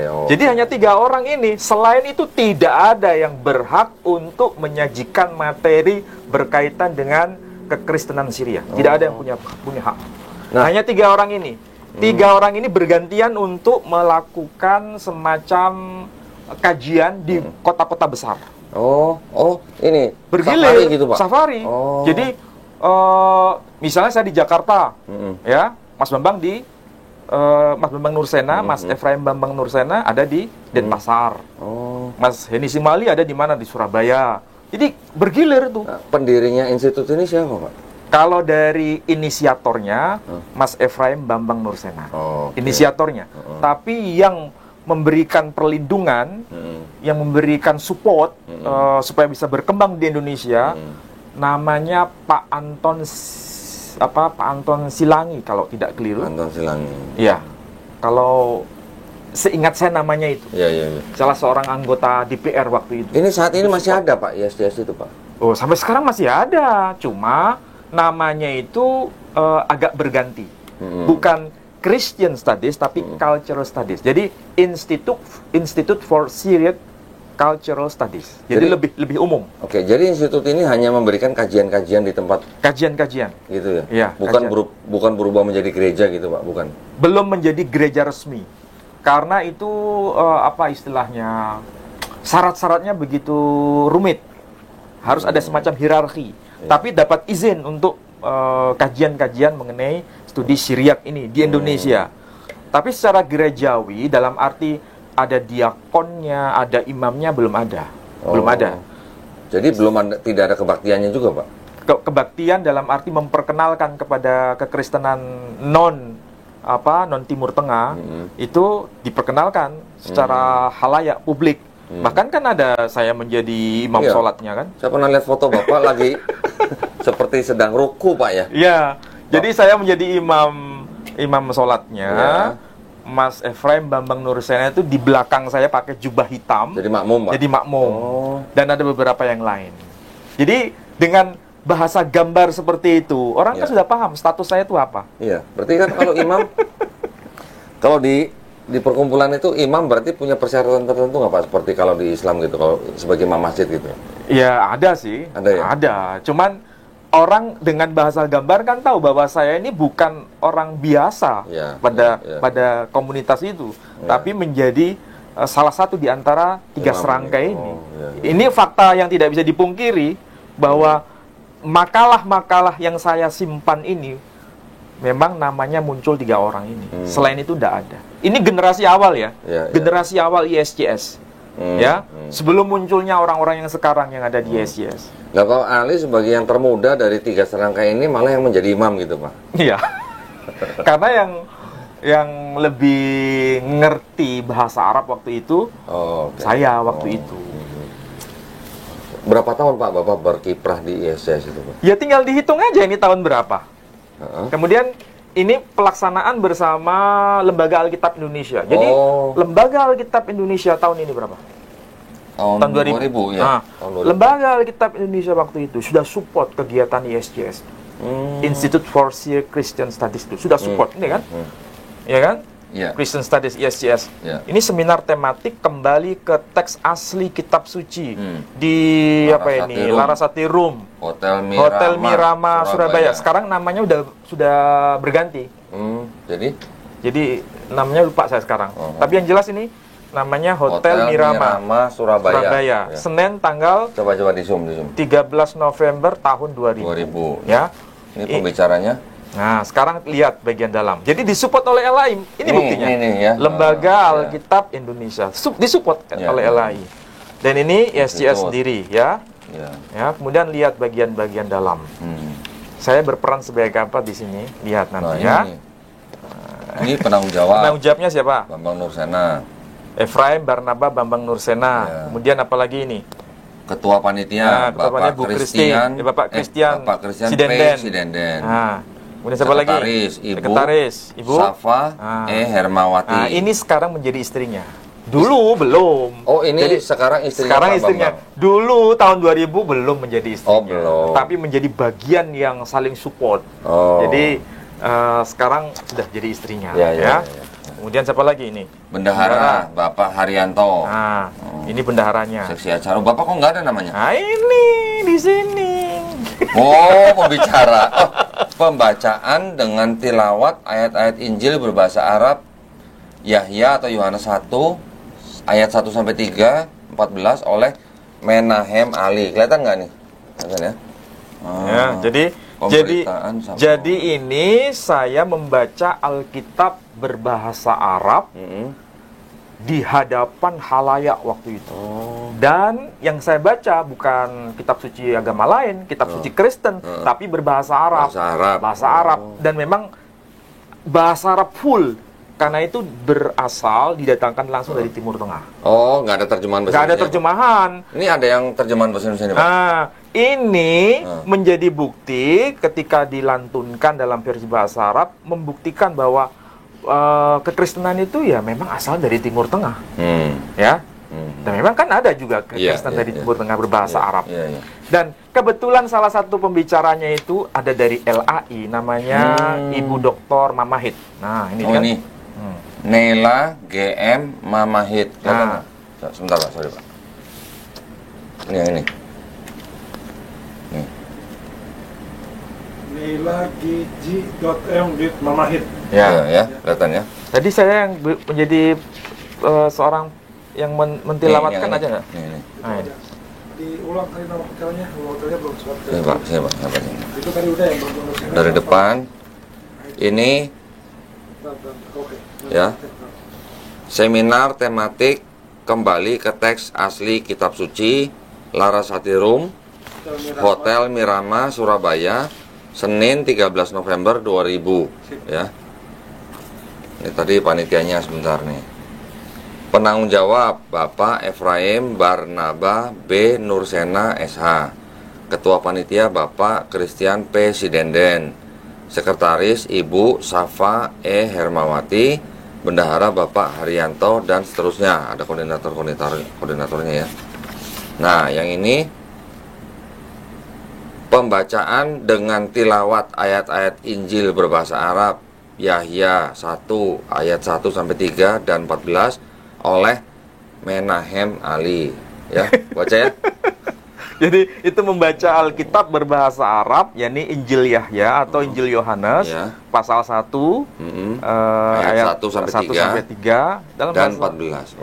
Oh. Jadi hanya 3 orang ini. Selain itu tidak ada yang berhak untuk menyajikan materi berkaitan dengan kekristenan Syria. Tidak ada yang punya hak. Nah. Hanya 3 orang ini. 3 orang ini bergantian untuk melakukan semacam kajian di kota-kota besar. Ini Bergilir, safari gitu, Pak. safari. Oh. Jadi misalnya saya di Jakarta, ya, Mas Bambang Nursena, Mas Efraim Bambang Nursena ada di Denpasar. Oh. Mas Heni Zulmali ada di mana? Di Surabaya. Jadi bergilir tuh. Nah, pendirinya institut ini siapa, Pak? Kalau dari inisiatornya, Mas Efraim Bambang Nursena. Oh, oke. Inisiatornya. Tapi yang memberikan perlindungan, yang memberikan support supaya bisa berkembang di Indonesia, namanya Pak Anton Silangi kalau tidak keliru. Anton Silangi. Iya. Kalau seingat saya namanya itu. Iya. Salah seorang anggota DPR waktu itu. Ini saat ini masih ada, Pak, ISDS itu, Pak? Oh, sampai sekarang masih ada. Cuma namanya itu agak berganti. Bukan Christian Studies tapi Cultural Studies. Jadi Institute for Syriac Cultural Studies. Jadi lebih umum. Oke, jadi institut ini hanya memberikan kajian-kajian di tempat Kajian-kajian. gitu ya? Iya, Bukan kajian. bukan berubah menjadi gereja gitu, Pak, bukan? Belum menjadi gereja resmi. Karena itu apa istilahnya? Syarat-syaratnya begitu rumit. Harus ada semacam hierarki. Tapi dapat izin untuk kajian-kajian mengenai studi Syriak ini di Indonesia. Tapi secara gerejawi dalam arti ada diakonnya, ada imamnya belum ada. Belum ada. Jadi tidak ada kebaktiannya juga, Pak? Kebaktian dalam arti memperkenalkan kepada kekristenan non Timur Tengah itu diperkenalkan secara halayak publik. Bahkan kan ada saya menjadi imam Iya. sholatnya kan. Saya pernah lihat foto Bapak lagi seperti sedang ruku, Pak, ya? Iya. Jadi saya menjadi imam sholatnya. Iya. Mas Efraim Bambang Nursena itu di belakang saya pakai jubah hitam. Jadi makmum, Pak? Jadi makmum. Oh. Dan ada beberapa yang lain. Jadi dengan bahasa gambar seperti itu, orang kan Iya. sudah paham status saya itu apa. Iya, berarti kan kalau imam, kalau di perkumpulan itu imam berarti punya persyaratan tertentu nggak, Pak? Seperti kalau di Islam gitu, kalau sebagai imam masjid gitu. Ya ada sih. Ada ya? Ada. Cuman orang dengan bahasa gambar kan tahu bahwa saya ini bukan orang biasa Ya, pada komunitas itu, tapi menjadi salah satu di antara 3 Imam serangkai ini. ini. Oh, ya. Ini fakta yang tidak bisa dipungkiri bahwa makalah-makalah yang saya simpan ini memang namanya muncul 3 orang ini. Selain itu tidak ada. Ini generasi awal ya, Ya, ya. generasi awal ISCS. Ya, sebelum munculnya orang-orang yang sekarang yang ada di ISCS. Nah, kalau Ali sebagai yang termuda dari 3 serangkai ini malah yang menjadi imam gitu, Pak? Iya. Karena yang lebih ngerti bahasa Arab waktu itu Oh, oke. saya waktu itu. Berapa tahun, Pak, Bapak berkiprah di ISCS itu, Pak? Ya tinggal dihitung aja ini tahun berapa. Heeh. Kemudian ini pelaksanaan bersama Lembaga Alkitab Indonesia. Jadi Oh. Lembaga Alkitab Indonesia tahun ini berapa? Tahun 2000 ya? Nah, Tahun 2000. Lembaga Alkitab Indonesia waktu itu sudah support kegiatan ISCS. Institute for Syriac Christian Studies itu sudah support ini kan? Ya kan? Iya. Christian Studies ISCS. Iya. Ini seminar tematik kembali ke teks asli kitab suci di Larasati Rum. Larasati Rum, Hotel Mirama, Hotel Mirama Surabaya. Sekarang namanya sudah berganti. Jadi namanya lupa saya sekarang. Tapi yang jelas ini namanya Hotel Mirama Surabaya. Ya. Senin tanggal Coba di zoom. 13 November tahun 2000. Ya. Ini pembicaranya. Nah, sekarang lihat bagian dalam. Jadi disupport oleh LAI. Ini buktinya. Ini ya. Lembaga Alkitab Indonesia disupport oleh LAI. Dan ini ISCS sendiri ya. Ya, kemudian lihat bagian-bagian dalam. Saya berperan sebagai apa di sini? Lihat nanti ya. Ini penanggung jawab. Penanggung jawabnya siapa? Bambang Nursena. Efraim Barnaba Bambang Nursena. Kemudian apalagi ini? Ketua panitia Bapak Christian Sidenden. Nah, kemudian siapa lagi? Sekretaris Ibu Safa Hermawati. Nah, ini sekarang menjadi istrinya. Dulu belum. Oh, ini jadi, sekarang istrinya. Dulu tahun 2000 belum menjadi istrinya. Oh, belum. Tapi menjadi bagian yang saling support. Jadi sekarang sudah jadi istrinya ya. Kemudian siapa lagi ini? Bendahara Bapak Haryanto. Nah, ini bendaharanya. Seksi acara. Bapak kok nggak ada namanya? Nah, ini di sini. Oh, pembicara. Pembacaan dengan tilawat ayat-ayat Injil berbahasa Arab Yahya atau Yohanes 1 ayat 1 sampai 3 14 oleh Menahem Ali. Kelihatan nggak nih? Kelihatan ya? Ya, jadi ini saya membaca Alkitab berbahasa Arab di hadapan halayak waktu itu. Dan yang saya baca bukan kitab suci agama lain, kitab suci Kristen, tapi berbahasa Arab. Bahasa Arab. Dan memang bahasa Arab full. Karena itu berasal didatangkan langsung dari Timur Tengah. Oh, nggak ada terjemahan bahasa Indonesia? Nggak ada terjemahan. Ini ada yang terjemahan bahasa Indonesia ini, Pak? Nah, ini menjadi bukti ketika dilantunkan dalam versi bahasa Arab, membuktikan bahwa kekristenan itu ya memang asal dari Timur Tengah. Ya. Dan memang kan ada juga kekristenan dari Timur Tengah berbahasa Arab. Dan kebetulan salah satu pembicaranya itu ada dari LAI, namanya Ibu Dr. Mamahit. Nah, ini kan. Ini. Nela GM Mamahit. Nah. Sebentar, Pak. Sorry, Pak. Ini yang ini. Nih. Nela GG.M Mamahit. Ya, kelihatan ya. Tadi saya yang menjadi seorang yang mentilawatkan aja nggak? Nah, ini. Diulang tadi nama hotelnya belum sempat. Saya Pak. Itu tadi udah yang belum. Dari depan. Ini ya. Seminar tematik kembali ke teks asli kitab suci Larasati Rum, Hotel Mirama Surabaya, Senin 13 November 2000 ya. Ini tadi panitianya sebentar nih. Penanggung jawab Bapak Efraim Barnaba B. Nursena SH. Ketua panitia Bapak Christian P. Sidenden. Sekretaris Ibu Safa Hermawati, Bendahara Bapak Haryanto, dan seterusnya. Ada koordinatornya ya. Nah, yang ini pembacaan dengan tilawat ayat-ayat Injil berbahasa Arab Yahya 1 ayat 1 sampai 3 dan 14 oleh Menahem Ali. Ya, baca ya. Jadi itu membaca Alkitab berbahasa Arab, yakni Injil Yahya atau Injil Yohanes, pasal 1, ayat 1 sampai 3 dalam dan 14.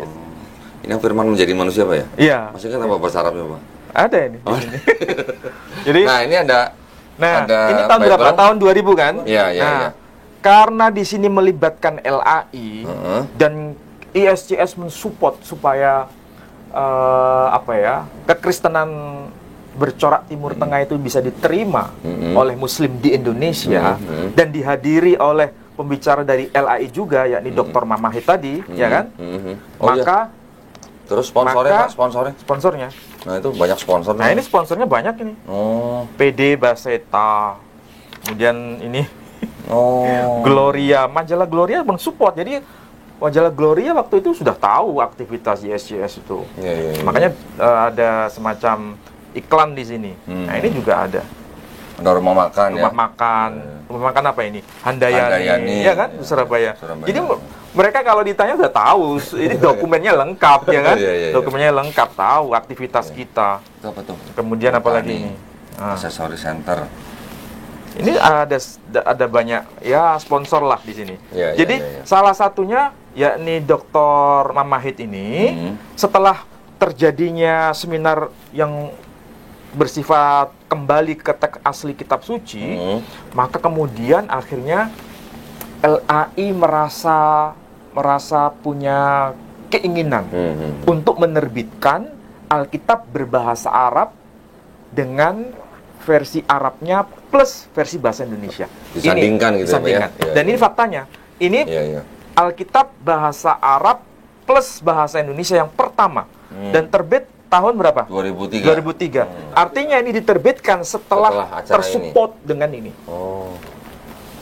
Ini yang firman menjadi manusia, Pak ya? Iya. Maksudnya apa bahasa Arabnya, Pak? Ada ini. Jadi, nah, ini ada ini tahun berapa? Tahun 2000 kan? Iya. Karena di sini melibatkan LAI dan ISCS mensupport supaya kekristenan bercorak Timur Tengah itu bisa diterima oleh Muslim di Indonesia dan dihadiri oleh pembicara dari LAI juga, yakni Dr. Mamahit tadi, ya kan? Maka terus sponsornya? Nah, itu banyak sponsor. Nah, ini sponsornya banyak ini. PD Baseta, kemudian ini Gloria, majalah Gloria mensupport. Jadi majalah Gloria waktu itu sudah tahu aktivitas ISCS itu. Makanya ada semacam iklan di sini. Nah, ini juga ada. Ada rumah makan. Rumah makan apa ini? Handayani. Ya kan, di Surabaya. Jadi Mereka kalau ditanya udah tahu, ini dokumennya lengkap ya kan? Iya. Dokumennya lengkap, tahu aktivitas kita. Itu apa tuh? Kemudian apa lagi ini? Aksesori center. Ini ada banyak ya sponsor lah di sini. Iya, Jadi iya. salah satunya yakni Dr. Mamahid ini setelah terjadinya seminar yang bersifat kembali ke teks asli kitab suci, maka kemudian akhirnya LAI merasa punya keinginan untuk menerbitkan Alkitab berbahasa Arab dengan versi Arabnya plus versi bahasa Indonesia. Disandingkan gitu ya, Pak, ya? Iya, Dan ini faktanya. Ini Iya. Alkitab bahasa Arab plus bahasa Indonesia yang pertama dan terbit tahun berapa? 2003. 2003. Artinya ini diterbitkan setelah acara tersupport dengan ini. Oh.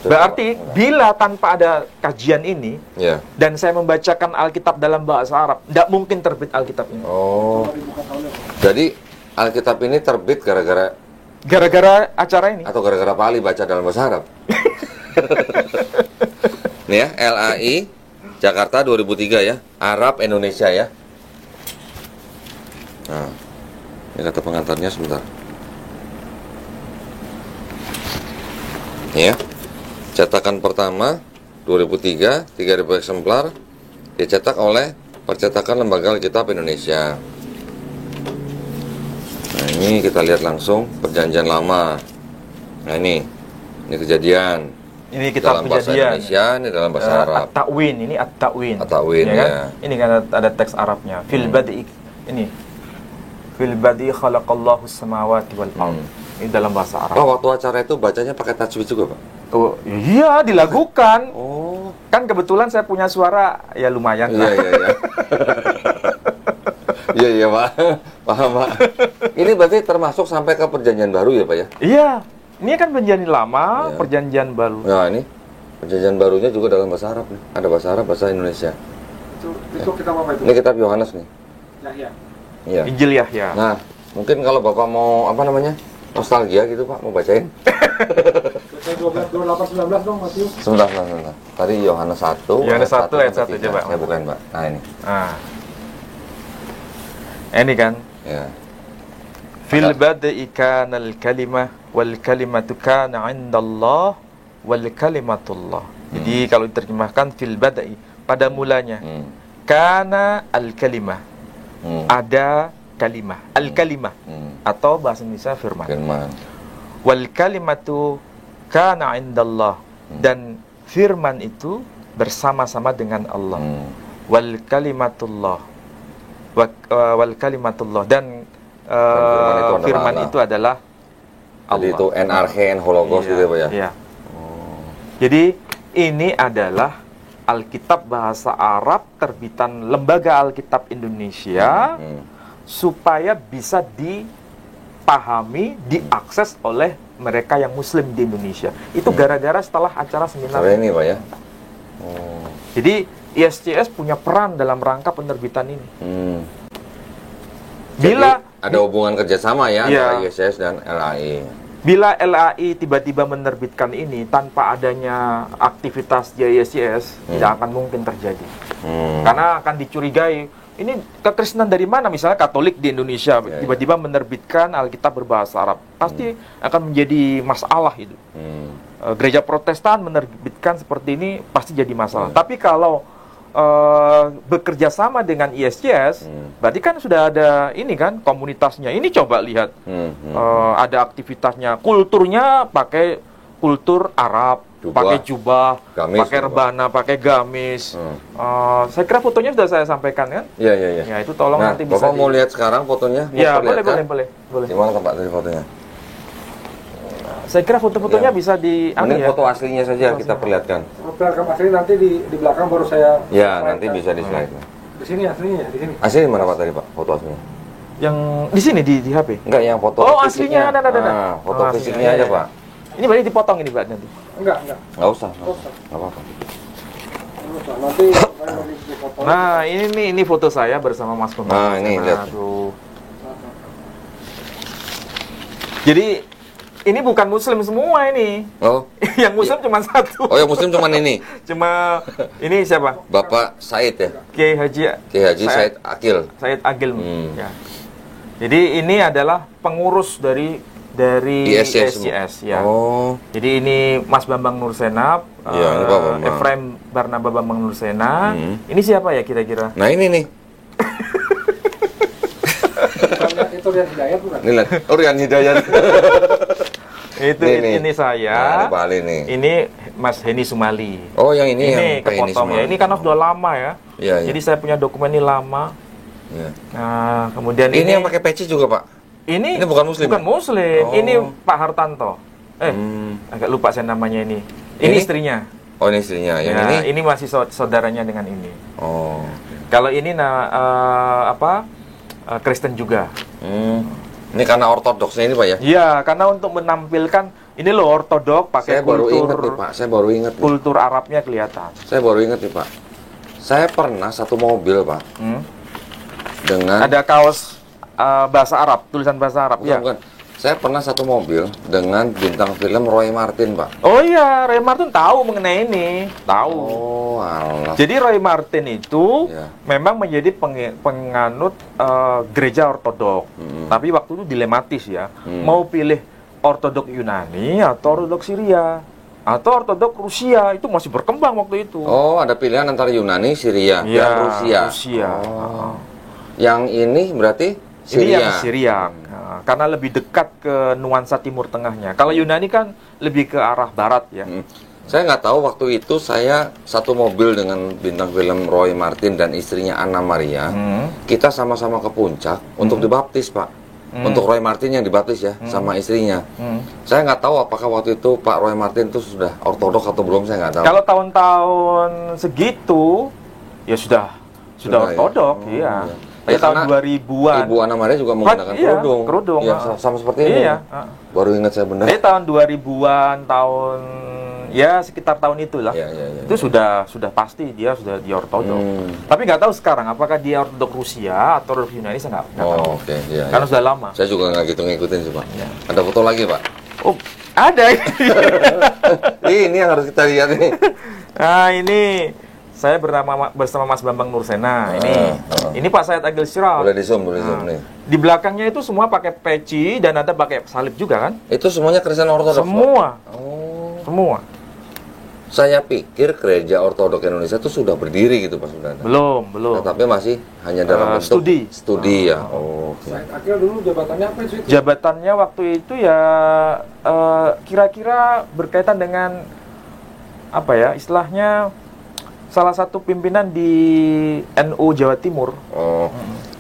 Berarti bila tanpa ada kajian ini Ya. dan saya membacakan Alkitab dalam bahasa Arab, tidak mungkin terbit Alkitab ini. Oh. Jadi Alkitab ini terbit Gara-gara acara ini. atau gara-gara Pak Ali baca dalam bahasa Arab? Nih ya, LAI Jakarta 2003 ya, Arab Indonesia ya. Nah, ini kata pengantarnya sebentar. Ya, cetakan pertama 2003, 3.000 eksemplar, dicetak oleh Percetakan Lembaga Alkitab Indonesia. Nah, ini kita lihat langsung Perjanjian Lama. Nah, ini kejadian. Ini kitab Dalam bahasa Kejadian. Indonesia, ini dalam bahasa Arab. At-Ta'win, ini At-Ta'win. At-Ta'win, kan? ya. Ini kan ada teks Arabnya. Fil bad'i ini. Fil bad'i khalaqallahu samawati wal ard. Ini dalam bahasa Arab. Oh, waktu acara itu bacanya pakai tajwid juga, Pak? Oh, iya, dilakukan. Oh. Kan kebetulan saya punya suara ya lumayan lah. Iya. Iya, Pak. Paham, Pak. Ini berarti termasuk sampai ke Perjanjian Baru ya, Pak ya? Iya. Ini kan perjanjian lama, Iya. perjanjian baru. Nah, ini Perjanjian Barunya juga dalam bahasa Arab nih. Ada bahasa Arab, bahasa Indonesia. Itu kitab apa itu? Ini kitab Yohanes nih. Yahya. Iya. Injil Yahya. Nah, mungkin kalau Bapak mau nostalgia gitu, Pak, mau bacain. Saya 28 19 dong, Matius. Sebentar. Tadi Yohanes 1 Yohanes 1 ayat 1 sampai 3. coba. Saya bukain, Pak. Nah, ini. Ah. Ini kan Ya. fil bad'i kanal kalimah wal kalimatu kana 'indallah wal kalimatullah. Jadi kalau diterjemahkan fil bad'i pada mulanya kana al kalimah. Ada kalimah, al kalimah atau bahasa Indonesia firman. Firman. Wal kalimatu kana 'indallah dan firman itu bersama-sama dengan Allah. Wal kalimatullah wal kalimatullah dan firman itu adalah Allah. Jadi itu NRH, Hologos gitu ya, Pak ya? Iya. Jadi ini adalah Alkitab bahasa Arab terbitan Lembaga Alkitab Indonesia supaya bisa dipahami, diakses oleh mereka yang Muslim di Indonesia. Itu gara-gara setelah acara seminar. Sampai ini, Pak ya? Jadi ISCS punya peran dalam rangka penerbitan ini. Bila ada hubungan kerjasama ya Iya. antara ISS dan LAI. Bila LAI tiba-tiba menerbitkan ini tanpa adanya aktivitas ISCS, tidak akan mungkin terjadi. Karena akan dicurigai, ini kekristenan dari mana? Misalnya Katolik di Indonesia tiba-tiba menerbitkan Alkitab berbahasa Arab, pasti akan menjadi masalah itu. Gereja Protestan menerbitkan seperti ini pasti jadi masalah. Tapi kalau bekerja sama dengan ISCS, berarti kan sudah ada ini kan komunitasnya. Ini coba lihat, ada aktivitasnya, kulturnya pakai kultur Arab, pakai jubah, Gamis, pakai rebana, pakai gamis. Saya kira fotonya sudah saya sampaikan kan? Iya. Ya itu tolong Nah, nanti bisa. Bapak mau lihat sekarang fotonya? Mau Ya perlihatkan? boleh. Gimana Pak dari fotonya? Saya kira foto-fotonya bisa Mending foto aslinya saja kita perlihatkan. Hotel Kamp Asri nanti di belakang baru saya. Ya, nanti bisa di slide. Di sini aslinya, di sini. Asli mana Pak tadi Pak? Foto aslinya? Yang di sini di HP. Enggak, yang foto Oh, fisiknya. aslinya ada. Nah, foto Oh, fisiknya aslinya, aja ya. Pak. Ini berarti dipotong ini Pak nanti. Enggak. Nggak usah. Nggak apa-apa. Nanti saya di foto. Nah, ini foto saya bersama Mas Kunto. Nah, ini lihat. Aduh. Jadi ini bukan Muslim semua ini. Oh. Yang Muslim cuma satu. Oh, yang Muslim cuman ini. Cuma ini siapa? Bapak Said ya. Kiai Haji. Kiai Haji Said Akil. Said Agil. Ya. Jadi ini adalah pengurus dari ISCS ya. Oh. Jadi ini Mas Bambang Nursenap, Iya, ini Pak Bambang. Efraim Barnaba Bambang Nursena. Ini siapa ya kira-kira? Nah, ini nih. Itu Rian Hidayat bukan? Ini lihat. Oh, Rian Hidayat. Ini saya. Nah, ini Pak Ali nih. Ini Mas Heni Sumali. Oh, yang ini yang Pak Heni kepotong ya. Sumali. Ini karena sudah lama ya. Iya, iya. Jadi saya punya dokumen ini lama. Iya. Nah, kemudian Ini yang pakai peci juga, Pak. Ini bukan Muslim. Bukan Muslim. Oh. Ini Pak Hartanto. Agak lupa saya namanya ini. Ini istrinya. Oh, ini istrinya. Yang Ya, ini? ini masih saudaranya dengan ini. Oh. Kalau ini Kristen juga. Ini karena ortodoksnya ini, Pak ya? Iya, karena untuk menampilkan ini loh ortodok pakai Saya baru ingat kultur nih, Pak. Saya baru ingat nih. kultur Arabnya kelihatan. Saya baru ingat nih, Pak. Saya pernah satu mobil, Pak. Dengan Ada kaos bahasa Arab, tulisan bahasa Arab. bukan, Ya. bukan. Saya pernah satu mobil dengan bintang film Roy Martin, Pak. Oh iya, Roy Martin tahu mengenai ini, tahu. Oh, alah. Jadi Roy Martin itu Ya. memang menjadi penganut gereja ortodok. Tapi waktu itu dilematis ya. Mau pilih ortodok Yunani atau ortodok Syria atau ortodok Rusia, itu masih berkembang waktu itu. Oh, ada pilihan antara Yunani, Syria, Iya, dan Rusia. Rusia. Oh. Yang ini berarti Ini Syria. yang Syria. Nah, karena lebih dekat ke nuansa Timur Tengahnya. Kalau Yunani kan lebih ke arah barat ya. Saya nggak tahu waktu itu saya satu mobil dengan bintang film Roy Martin dan istrinya Anna Maria. Kita sama-sama ke puncak untuk dibaptis, Pak. Untuk Roy Martin yang dibaptis ya, sama istrinya. Saya nggak tahu apakah waktu itu Pak Roy Martin itu sudah ortodok atau belum, saya nggak tahu. Kalau tahun-tahun segitu ya sudah Sudah, ya? ortodok, Oh, iya. iya. Tapi Ya, tahun karena 2000-an. Ibu Anna Maria juga menggunakan Iya, kerudung. kerudung, Ya, ah. sama seperti ini. Iya, Baru ingat saya benar. Jadi tahun 2000-an, tahun ya sekitar tahun itulah. Iya, iya, iya. Itu sudah pasti dia sudah di ortodok. Tapi nggak tahu sekarang apakah dia ortodok Rusia atau ortodok Yunani, saya nggak tahu. Oh, oke. Iya, Karena iya. sudah lama. Saya juga nggak gitu ngikutin sih, Pak. Iya. Ada foto lagi, Pak. Oh, ada ini. Ini yang harus kita lihat nih. Nah, ini saya bersama Mas Bambang Nursena. Ini Pak Said Agil Syirah. Boleh di zoom nih. Di belakangnya itu semua pakai peci dan ada pakai salib juga kan? Itu semuanya Kristen Ortodoks, Pak? Semua. Oh. Semua. Saya pikir gereja Ortodok Indonesia itu sudah berdiri gitu, Pak Sudana. Belum. Tetapi masih hanya dalam bentuk studi ya. Oh, oke. Said Akil dulu jabatannya apa itu? Jabatannya waktu itu ya kira-kira berkaitan dengan apa ya? Istilahnya salah satu pimpinan di NU Jawa Timur. Oh.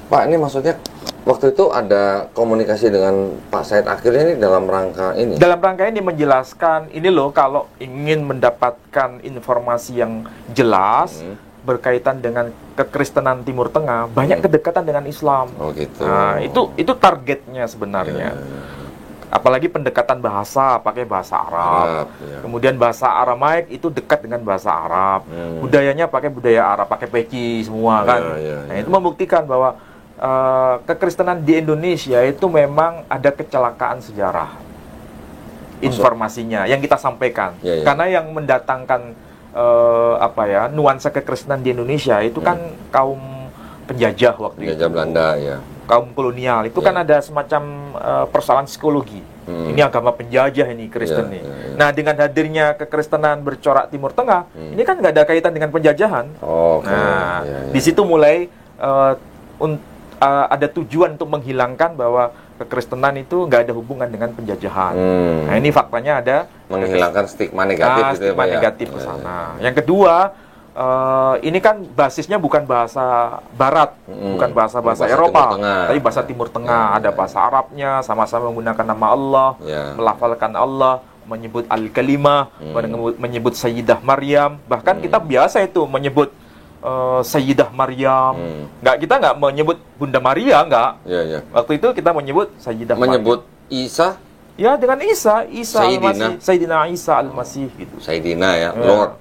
Pak, ini maksudnya waktu itu ada komunikasi dengan Pak Said Akil ini dalam rangka ini? Dalam rangka ini menjelaskan, ini loh kalau ingin mendapatkan informasi yang jelas berkaitan dengan kekristenan Timur Tengah, banyak kedekatan dengan Islam. Oh gitu. Nah, itu targetnya sebenarnya. Apalagi pendekatan bahasa, pakai bahasa Arab. Kemudian bahasa Aramaik itu dekat dengan bahasa Arab. Budayanya pakai budaya Arab, pakai peci semua kan. Nah, itu membuktikan bahwa kekristenan di Indonesia itu memang ada kecelakaan sejarah. Informasinya yang kita sampaikan. Karena yang mendatangkan nuansa kekristenan di Indonesia itu kan kaum penjajah waktu itu. Penjajah Belanda ya. Kaum kolonial itu kan ada semacam persoalan psikologi. Ini agama penjajah ini Kristen nih. Nah, dengan hadirnya kekristenan bercorak Timur Tengah, ini kan nggak ada kaitan dengan penjajahan. Nah, di situ mulai ada tujuan untuk menghilangkan bahwa kekristenan itu nggak ada hubungan dengan penjajahan. Nah, ini faktanya ada menghilangkan stigma negatif gitu stigma ya, Pak, negatif ya? ke sana. Yang kedua, ini kan basisnya bukan bahasa Barat, bukan bahasa Eropa, tapi bahasa Timur Tengah. Ada bahasa Arabnya, sama-sama menggunakan nama Allah, melafalkan Allah, menyebut Al-Kalimah, menyebut Sayyidah Maryam. Bahkan kita biasa itu menyebut Sayyidah Maryam. Kita nggak menyebut Bunda Maria, nggak. Waktu itu kita menyebut Sayyidah menyebut Maryam. Isa? Ya, dengan Isa Sayyidina. Al-Masih, Sayyidina Isa Al-Masih gitu. Sayyidina ya,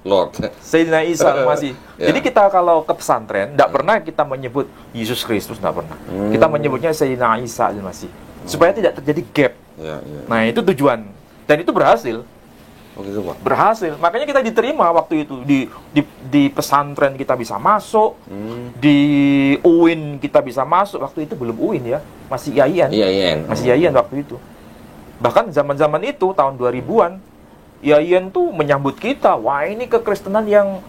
Lord. Sayyidina Isa Al-Masih. Jadi kita kalau ke pesantren, tidak pernah kita menyebut Yesus Kristus, tidak pernah. Kita menyebutnya Sayyidina Isa Al-Masih. supaya tidak terjadi gap. Ya, ya. Nah, itu tujuan. Dan itu berhasil. Oh gitu, Pak. Berhasil. Makanya kita diterima waktu itu di pesantren kita bisa masuk, di UIN kita bisa masuk. Waktu itu belum UIN ya, masih IAIN. IAIN. Masih IAIN waktu itu. Bahkan zaman-zaman itu tahun 2000-an, IAIN tuh menyambut kita. Wah, ini kekristenan yang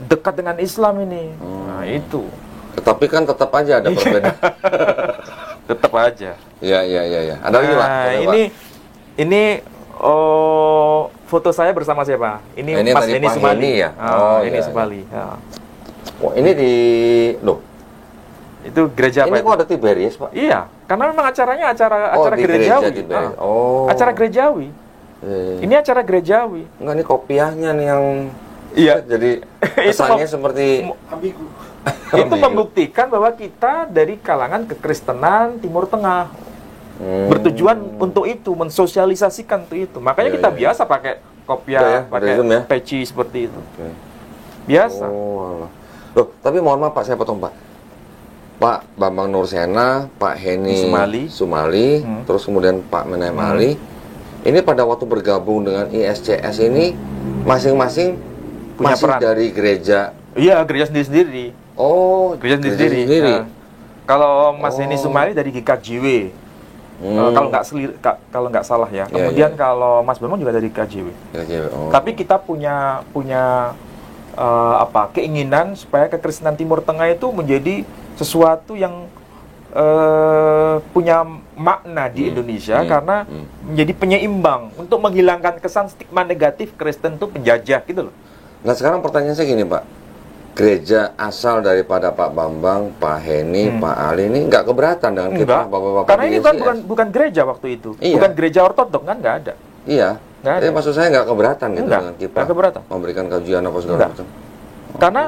dekat dengan Islam ini. Nah, itu. Tetapi kan tetap aja ada perbedaan. Tetap aja. Iya, iya, iya, ya. Ada lagi, Pak? Nah, Ada, ini foto saya bersama siapa? Ini Ini Mas tadi Heni Pak Sumali. Heni ya? Ah, Oh, ini iya, Sumali. Ya. Pak? Oh, ini di... Loh, Itu gereja ini apa? kok ada Tiberius, Pak? Iya, karena memang acaranya acara di gerejawi. gereja Tiberius. Ah, Oh. Acara gerejawi. Ini acara gerejawi. Enggak, ini kopiahnya nih yang... Iya. Jadi kesannya seperti... Ambigu. Itu membuktikan bahwa kita dari kalangan kekristenan Timur Tengah. Bertujuan untuk itu, mensosialisasikan untuk itu. Makanya Iya, kita iya. biasa pakai kopiah, Iya ya, pakai ada Zoom ya? peci seperti itu. Oke. Biasa. Oh, alah. Loh, tapi mohon maaf Pak, saya potong Pak. Pak Bambang Nursena, Pak Heni Sumali, terus kemudian Pak Menem Ali. Ini pada waktu bergabung dengan ISCS ini masing-masing Punya masih peran. dari gereja. Iya, gereja sendiri-sendiri. Oh, Gereja sendiri. Nah, kalau Mas Heni Sumali dari GKJW. Kalau nggak salah ya. Iya, Kemudian iya. kalau Mas Bambang juga dari KJW. Gereja. Oh. Tapi kita punya keinginan supaya kekristenan Timur Tengah itu menjadi sesuatu yang punya makna di Indonesia karena menjadi penyeimbang untuk menghilangkan kesan stigma negatif Kristen itu penjajah gitu loh. Nah, sekarang pertanyaan saya gini, Pak. Gereja asal daripada Pak Bambang, Pak Heni, Pak Ali ini nggak keberatan dengan kita, Enggak. Bapak-bapak Karena di ini kan ISCS? bukan gereja waktu itu. Iya. Bukan gereja ortodok kan nggak ada. Iya. Nggak ada. Jadi maksud saya nggak keberatan gitu Enggak, dengan kita nggak keberatan. memberikan kajian apa segala Enggak. macam. Karena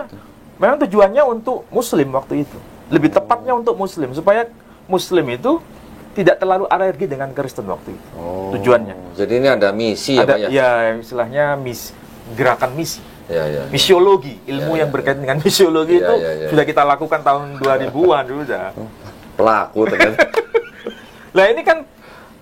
memang tujuannya untuk Muslim waktu itu. Lebih tepatnya untuk Muslim supaya Muslim itu tidak terlalu alergi dengan Kristen waktu itu. Tujuannya. Jadi ini ada misi ya, Ada Pak ya? ya istilahnya gerakan misi. Ya, ya. Misiologi, ilmu yang berkaitan dengan misiologi Ya, itu ya, ya. sudah kita lakukan tahun 2000-an dulu dah. Pelaku ternyata. Lah ini kan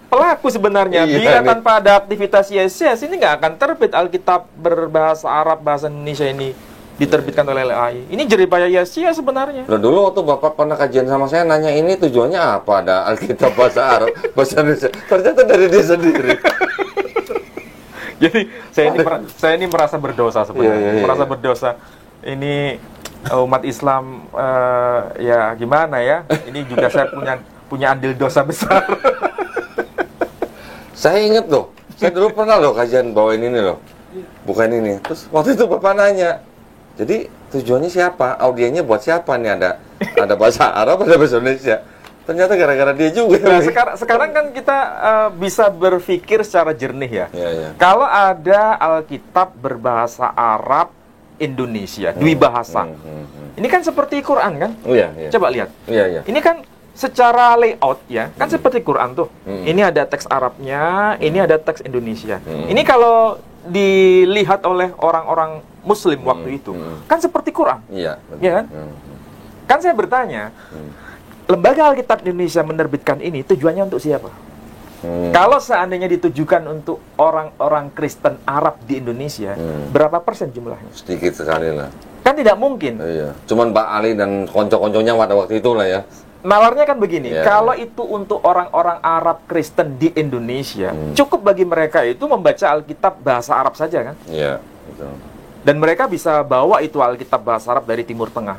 pelaku sebenarnya. Iya, Bila nih. tanpa ada aktivitas ISCS ini nggak akan terbit Alkitab berbahasa Arab, bahasa Indonesia ini diterbitkan oleh LAI. Ini jeripaya ISCS sebenarnya. Loh, dulu waktu Bapak pernah kajian sama saya nanya ini tujuannya apa, ada Alkitab bahasa Arab, bahasa Indonesia. Ternyata dari dia sendiri. Jadi saya ini merasa berdosa sebenarnya. Iya, iya, Merasa iya. berdosa. Ini umat Islam ya gimana ya? Ini juga saya punya andil dosa besar. Saya ingat loh, saya dulu pernah loh kajian bawain ini loh. Bukan ini. Terus waktu itu Bapak nanya, jadi tujuannya siapa? Audiennya buat siapa nih? Ada bahasa Arab, ada bahasa Indonesia. Ternyata gara-gara dia juga. Nah, sekarang kan kita bisa berpikir secara jernih ya. Iya, iya. Kalau ada Alkitab berbahasa Arab Indonesia, dwibahasa. Ini kan seperti Quran kan? Oh iya, iya. Coba lihat. Iya, iya. Ini kan secara layout ya, kan seperti Quran tuh. Ini ada teks Arabnya, ini ada teks Indonesia. Ini kalau dilihat oleh orang-orang Muslim waktu itu, kan seperti Quran. Iya, betul. Ya kan? Kan saya bertanya, lembaga Alkitab Indonesia menerbitkan ini tujuannya untuk siapa? Kalau seandainya ditujukan untuk orang-orang Kristen Arab di Indonesia, berapa persen jumlahnya? Sedikit sekali lah. Kan tidak mungkin. Iya. Cuman Mbak Ali dan konco-konconya pada waktu itu lah ya. Nalarnya kan begini, Iya, kalau itu untuk orang-orang Arab Kristen di Indonesia, cukup bagi mereka itu membaca Alkitab bahasa Arab saja kan? Iya, betul. Dan mereka bisa bawa itu Alkitab bahasa Arab dari Timur Tengah.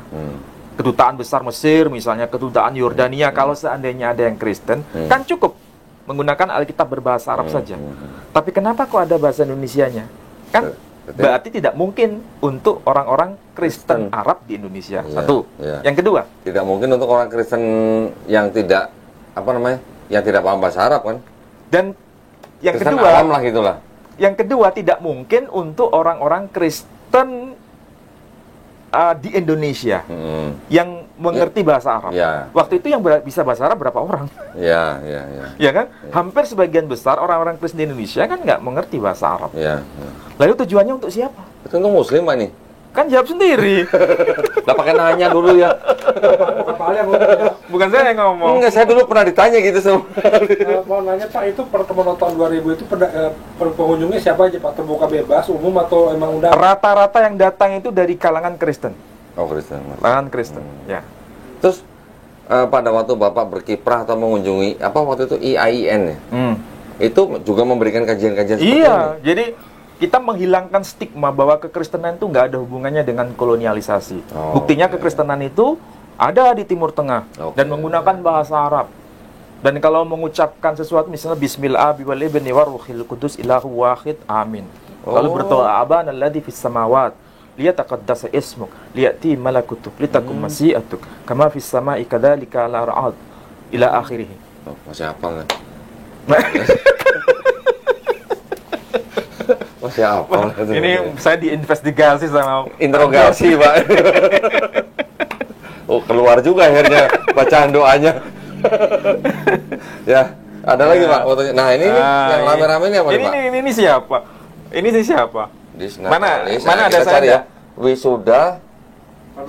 Kedutaan besar Mesir misalnya, kedutaan Yordania, kalau seandainya ada yang Kristen, kan cukup menggunakan Alkitab berbahasa Arab saja. Tapi kenapa kok ada bahasa Indonesianya? Kan Betul. berarti tidak mungkin untuk orang-orang Kristen Arab di Indonesia. Iya, Satu. iya. Yang kedua, Tidak mungkin untuk orang Kristen yang tidak yang tidak paham bahasa Arab kan? dan yang Kristen kedua, awam lah gitulah. yang kedua tidak mungkin untuk orang-orang Kristen di Indonesia yang mengerti bahasa Arab. Ya. Waktu itu yang bisa bahasa Arab berapa orang? Iya, iya, iya. Ya kan? Hampir sebagian besar orang-orang Kristen di Indonesia kan nggak mengerti bahasa Arab. Iya. Lalu tujuannya untuk siapa? Itu untuk Muslim Pak nih. Kan jawab sendiri. Lah pakai nanya dulu ya. Bukan Pak Ali yang ngomong ya. Bukan saya yang ngomong. Enggak, saya dulu pernah ditanya gitu sama. Mau nanya Pak, itu pertemuan tahun 2000 itu pengunjungnya siapa aja Pak? Terbuka bebas, umum atau emang udah? Rata-rata yang datang itu dari kalangan Kristen. Oh, Kristen. Kalangan Kristen, ya. Terus pada waktu Bapak berkiprah atau mengunjungi apa waktu itu IAIN ya? Itu juga memberikan kajian-kajian seperti ini. Iya, jadi kita menghilangkan stigma bahwa kekristenan itu nggak ada hubungannya dengan kolonialisasi. Oh, Buktinya oke. kekristenan itu ada di Timur Tengah dan menggunakan bahasa Arab. Dan kalau mengucapkan sesuatu misalnya Bismillah wal ibni waruhil kudus ilahu wahid amin. Lalu berdoa abana alladzi fis samawat liyataqaddasa ismuk liyati malakutuk litakum masyiatuk kama fis samai kadzalika ala ra'ad ila akhirih. Oh, masih hafal kan? Masih hafal. Ini saya diinvestigasi sama interogasi, Pak. Oh, keluar juga akhirnya bacaan doanya. Ya, ada lagi Pak fotonya. Nah, ini nih, yang rame-rame ini apa nih, Pak? Ini siapa? Ini siapa? Mana Nah, ada kita saya cari ada? ya. Wisuda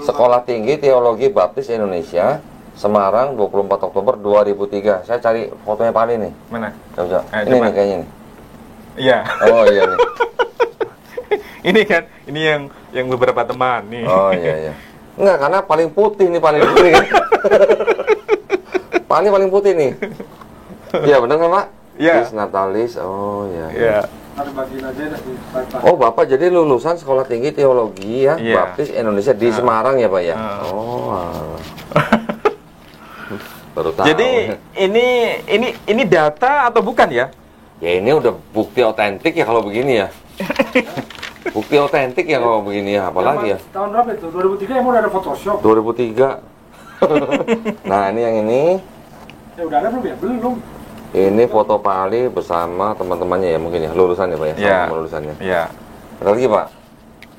Sekolah Tinggi Teologi Baptis Indonesia, Semarang, 24 Oktober 2003. Saya cari fotonya Pak Ali nih. Mana? Coba. Ini coba. nih kayaknya nih. Iya. Oh iya nih. Ini kan, ini yang beberapa teman nih. Oh iya. Enggak, karena paling putih nih, paling putih kan. Pak Ali paling putih nih. Iya benar kan Pak? Iya. Dis Natalis. Oh iya. Iya. Ada bagian aja dah di Pak. Oh Bapak jadi lulusan Sekolah Tinggi Teologi ya, Iya. Baptis Indonesia di Semarang ya Pak ya? Oh. Baru tahu. Jadi ini data atau bukan ya? Ya ini udah bukti otentik ya kalau begini ya. Bukti otentik ya kalau begini ya, apalagi ya. Tahun berapa itu? 2003 emang udah ada Photoshop? 2003. Nah ini yang ini. Ya udah ada belum ya? Belum. Ini foto Pak Ali bersama teman-temannya ya mungkin ya, lulusannya Pak ya, Iya. sama lulusannya. Iya. Ada lagi Pak?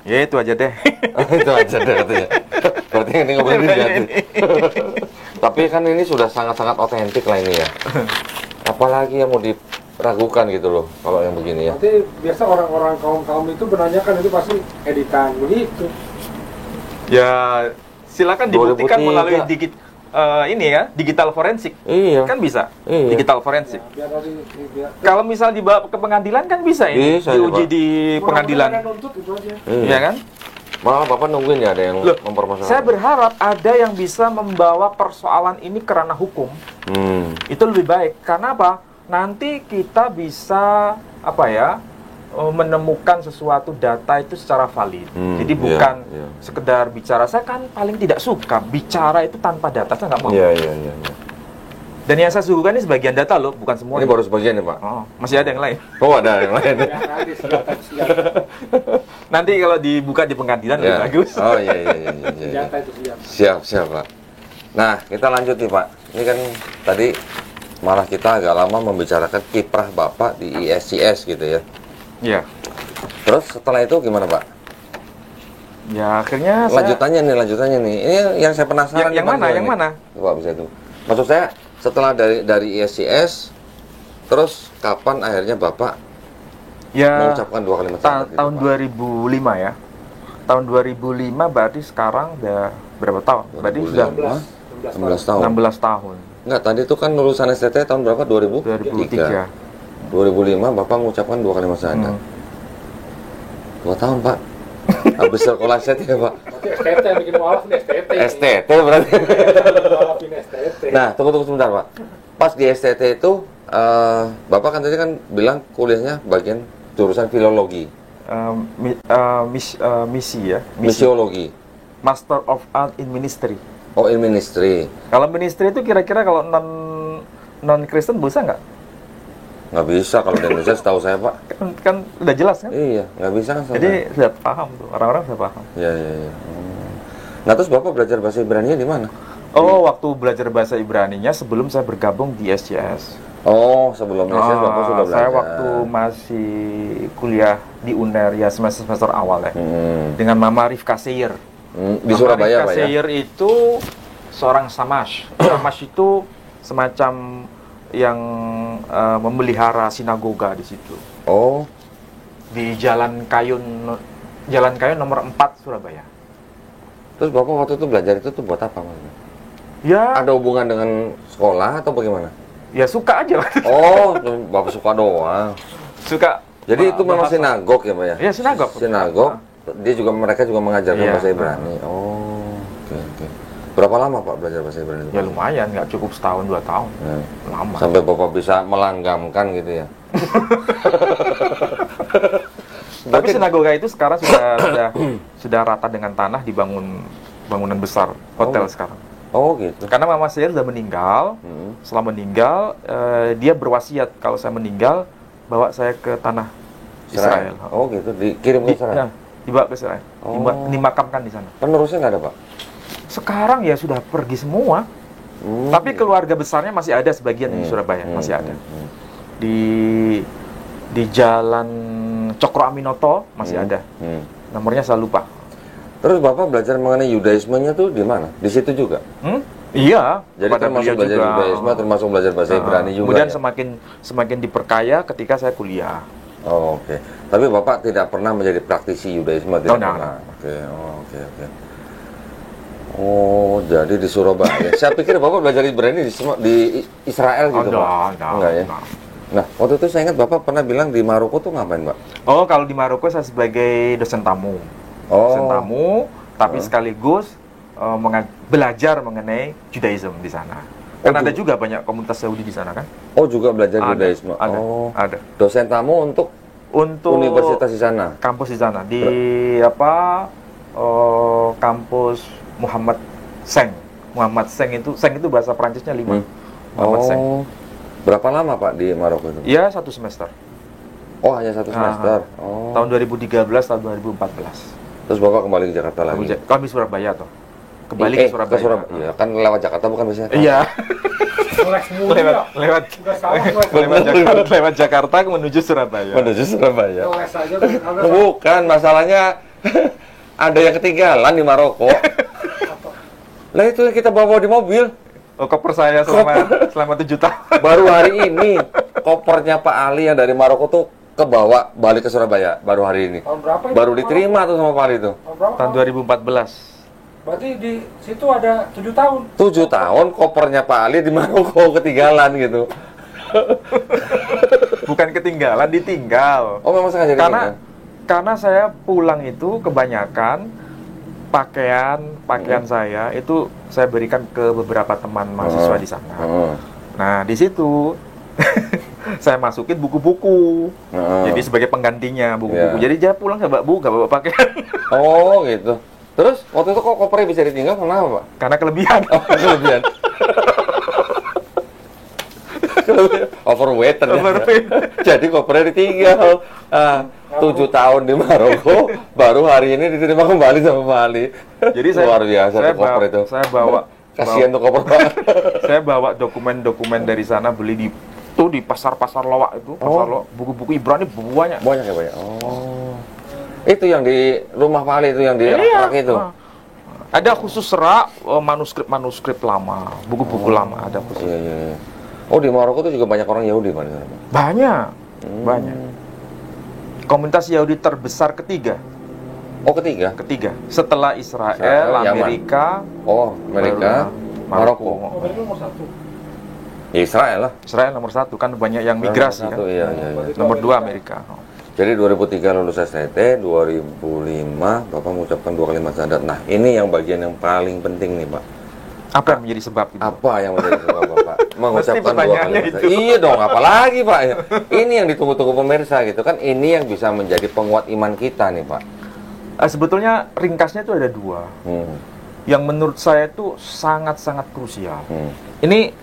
Ya itu aja deh. Itu aja deh katanya. Berarti ini ngobrol jadi. Tapi kan ini sudah sangat-sangat otentik lah ini ya. Apalagi yang mau diragukan gitu loh kalau yang begini ya. Nanti biasa orang-orang kaum itu menanyakan itu pasti editan begitu. Ya silakan dibuktikan 2003. melalui ini ya, digital forensik. Iya. Kan bisa. Iya. Digital forensik. Ya, biar Kalau misal dibawa ke pengadilan kan bisa ini Bisa, diuji Pak. di pengadilan. Mudah-mudahan ada nuntut itu aja. Iya kan? Malah Bapak nungguin ya ada yang Loh, mempermasalahkan. saya berharap ada yang bisa membawa persoalan ini ke ranah hukum. Itu lebih baik. Karena apa? Nanti kita bisa menemukan sesuatu data itu secara valid. Jadi bukan iya. sekedar bicara. Saya kan paling tidak suka bicara itu tanpa data. Saya nggak mau. Iya. Dan yang saya suguhkan ini sebagian data loh, bukan semua. Ini baru sebagian ya Pak? Oh, masih ada yang lain. Oh ada yang lain. Ya, nanti siap. Nanti kalau dibuka di pengadilan lebih Ya. bagus. Oh iya. Senjata itu siap. Siap Pak. Nah kita lanjut nih Pak. Ini kan tadi malah kita agak lama membicarakan kiprah Bapak di ISCS gitu ya. Iya. Terus setelah itu gimana Pak? Ya akhirnya saya... Lanjutannya nih. Ini yang saya penasaran. Yang nih, Pak, mana? gimana Yang nih? mana? Coba bisa itu. Maksud saya setelah dari ISCS, terus kapan akhirnya Bapak Ya mengucapkan dua kalimat syahadat gitu, tahun Pak? 2005 ya. Tahun 2005 berarti sekarang udah berapa tahun? Berarti sudah 16 tahun. 16 tahun. Enggak, tadi itu kan lulusan STT tahun berapa? 2003. 2003. 2005 Bapak mengucapkan dua kalimat syahadat. 2 tahun, Pak. Habis sekolah STT ya, Pak. Berarti STT yang bikin mualaf nih, STT. STT berarti. Mualafin STT. Nah, tunggu sebentar, Pak. Pas di STT itu Bapak kan tadi kan bilang kuliahnya bagian jurusan filologi, Misi ya. misiologi. Master of Art in Ministry. Oh, in ministry. Kalau ministry itu kira-kira kalau non Kristen bisa nggak? Nggak bisa kalau di Indonesia setahu saya, Pak. Kan udah jelas kan? Iya, nggak bisa kan setahu Jadi saya. sudah paham tuh, orang-orang sudah paham. Iya. Nah, terus Bapak belajar bahasa Ibrani di mana? Oh, waktu belajar bahasa Ibraninya sebelum saya bergabung di SCS. Oh, sebelum SCS Bapak sudah belajar. Saya waktu masih kuliah di UNER ya semester awal ya. Dengan Mama Rifka Seyer. Di Surabaya, Pak ya? Seyer itu seorang samash. Samash itu semacam yang memelihara sinagoga di situ. Oh, Di Jalan Kayun Jalan Kayu nomor 4 Surabaya. Terus Bapak waktu itu belajar itu tuh buat apa maksudnya? Ya, Ada hubungan dengan sekolah atau bagaimana? ya suka aja. Oh, Bapak suka doang. Suka. Jadi itu memang bahasa. sinagog ya Pak ya? Ya, sinagog. Sinagog, mereka juga mengajarkan Iya. bahasa Ibrani. Oh, oke. Berapa lama Pak belajar bahasa Ibrani itu? Ya lumayan, nggak cukup setahun 2 tahun. Ya. Lama. Sampai Bapak bisa melanggamkan gitu ya? Tapi sinagoga itu sekarang sudah rata dengan tanah, dibangun bangunan besar, hotel sekarang. Oh gitu. Karena mama saya sudah meninggal. Setelah meninggal, dia berwasiat kalau saya meninggal bawa saya ke tanah Israel. Oh gitu, dikirim ke Israel? Ya, dibawa ke Israel. Oh. Dimakamkan di sana. Penerusnya nggak ada Pak? Sekarang ya sudah pergi semua. Tapi keluarga besarnya masih ada sebagian di Surabaya, masih ada. Di Jalan Cokro Aminoto masih ada. Nomornya saya lupa. Terus Bapak belajar mengenai Yudaismenya tuh di mana? Di situ juga? Iya. Jadi kepada termasuk beliau belajar juga. Yudaisme, termasuk belajar bahasa Ibrani juga Kemudian ya? semakin diperkaya ketika saya kuliah. Oh, oke. Tapi Bapak tidak pernah menjadi praktisi Yudaisme? Tidak enggak. pernah? Oke. Oh, jadi di Surabaya. Saya pikir Bapak belajar Ibrani di Israel gitu, Pak? Enggak ya? Nah, waktu itu saya ingat Bapak pernah bilang di Maroko tuh ngapain, Pak? Oh, kalau di Maroko saya sebagai dosen tamu. Dosen tamu, tapi sekaligus belajar mengenai Judaism di sana. Kan ada juga banyak komunitas Yahudi di sana kan? Oh, juga belajar Judaisme. Ada. Dosen tamu untuk universitas di sana. Kampus di sana di kampus Muhammad Seng. Seng itu bahasa Perancisnya 5. Muhammad Seng. Berapa lama Pak di Maroko itu? Iya, 1 semester. Oh, hanya 1 semester. Tahun 2013, tahun 2014. Terus Bapak kembali ke Jakarta lagi? Kami Surabaya toh. Kembali ke Surabaya. Iya, kan lewat Jakarta bukan biasanya? Iya. lewat lewat Jakarta menuju Surabaya. Menuju Surabaya. Les aja dari sana. Bukan, masalahnya ada yang ketinggalan di Maroko. Lah itu yang kita bawa di mobil. Oh, koper saya selama 7 tahun. Baru hari ini kopernya Pak Ali yang dari Maroko tuh kebawa balik ke Surabaya baru hari ini. Tahun berapa itu? Baru diterima tuh sama Pak Ali tuh. Tahun 2014. Berarti di situ ada 7 tahun. 7 tahun kopernya Pak Ali di Maroko ketinggalan gitu. Bukan ketinggalan, ditinggal. Oh, memang sengaja ditinggal? Karena saya pulang itu kebanyakan pakaian saya itu saya berikan ke beberapa teman mahasiswa di sana. Nah, di situ saya masukin buku-buku. Jadi sebagai penggantinya buku-buku. Jadi dia pulang nggak bawa buku, nggak bawa pakaian. Oh, gitu. Terus waktu itu kok kopernya bisa ditinggal kenapa, Pak? Karena kelebihan. Kelebihan. Overweight ternyata. Jadi kopernya ditinggal. 7 tahun di Maroko, baru hari ini diterima kembali sama Pak Ali. Jadi luar biasa tuh koper itu. Saya bawa kasihan tuh koper Pak. Saya bawa dokumen-dokumen dari sana, beli di pasar-pasar lawak itu, pasar lawak, buku-buku Ibrani banyak. Banyak ya, Pak ya? Oh. Itu yang di rumah Pak Ali itu yang di rak itu. Ada khusus rak manuskrip lama, buku-buku lama ada khusus. Iya. Oh, di Maroko itu juga banyak orang Yahudi, Pak? Banyak. Komunitas Yahudi terbesar ketiga. Oh, ketiga? Ketiga. Setelah Israel, Amerika. Oh, Amerika, Maroko. Amerika nomor 1. Israel lah. Israel nomor 1, kan banyak yang migrasi kan. Iya. Nomor 2 Amerika. Jadi 2003 lulus STT, 2005 Bapak mengucapkan 2 kalimat syahadat. Nah, ini yang bagian yang paling penting nih, Pak. Apa yang menjadi sebab itu? Apa yang menjadi sebab Bapak mengucapkan 2 pertanyaannya kalimat itu. Iya dong, apalagi Pak. Ini yang ditunggu-tunggu pemirsa gitu kan. Ini yang bisa menjadi penguat iman kita nih, Pak. Sebetulnya ringkasnya itu ada 2. Yang menurut saya itu sangat-sangat krusial. Ini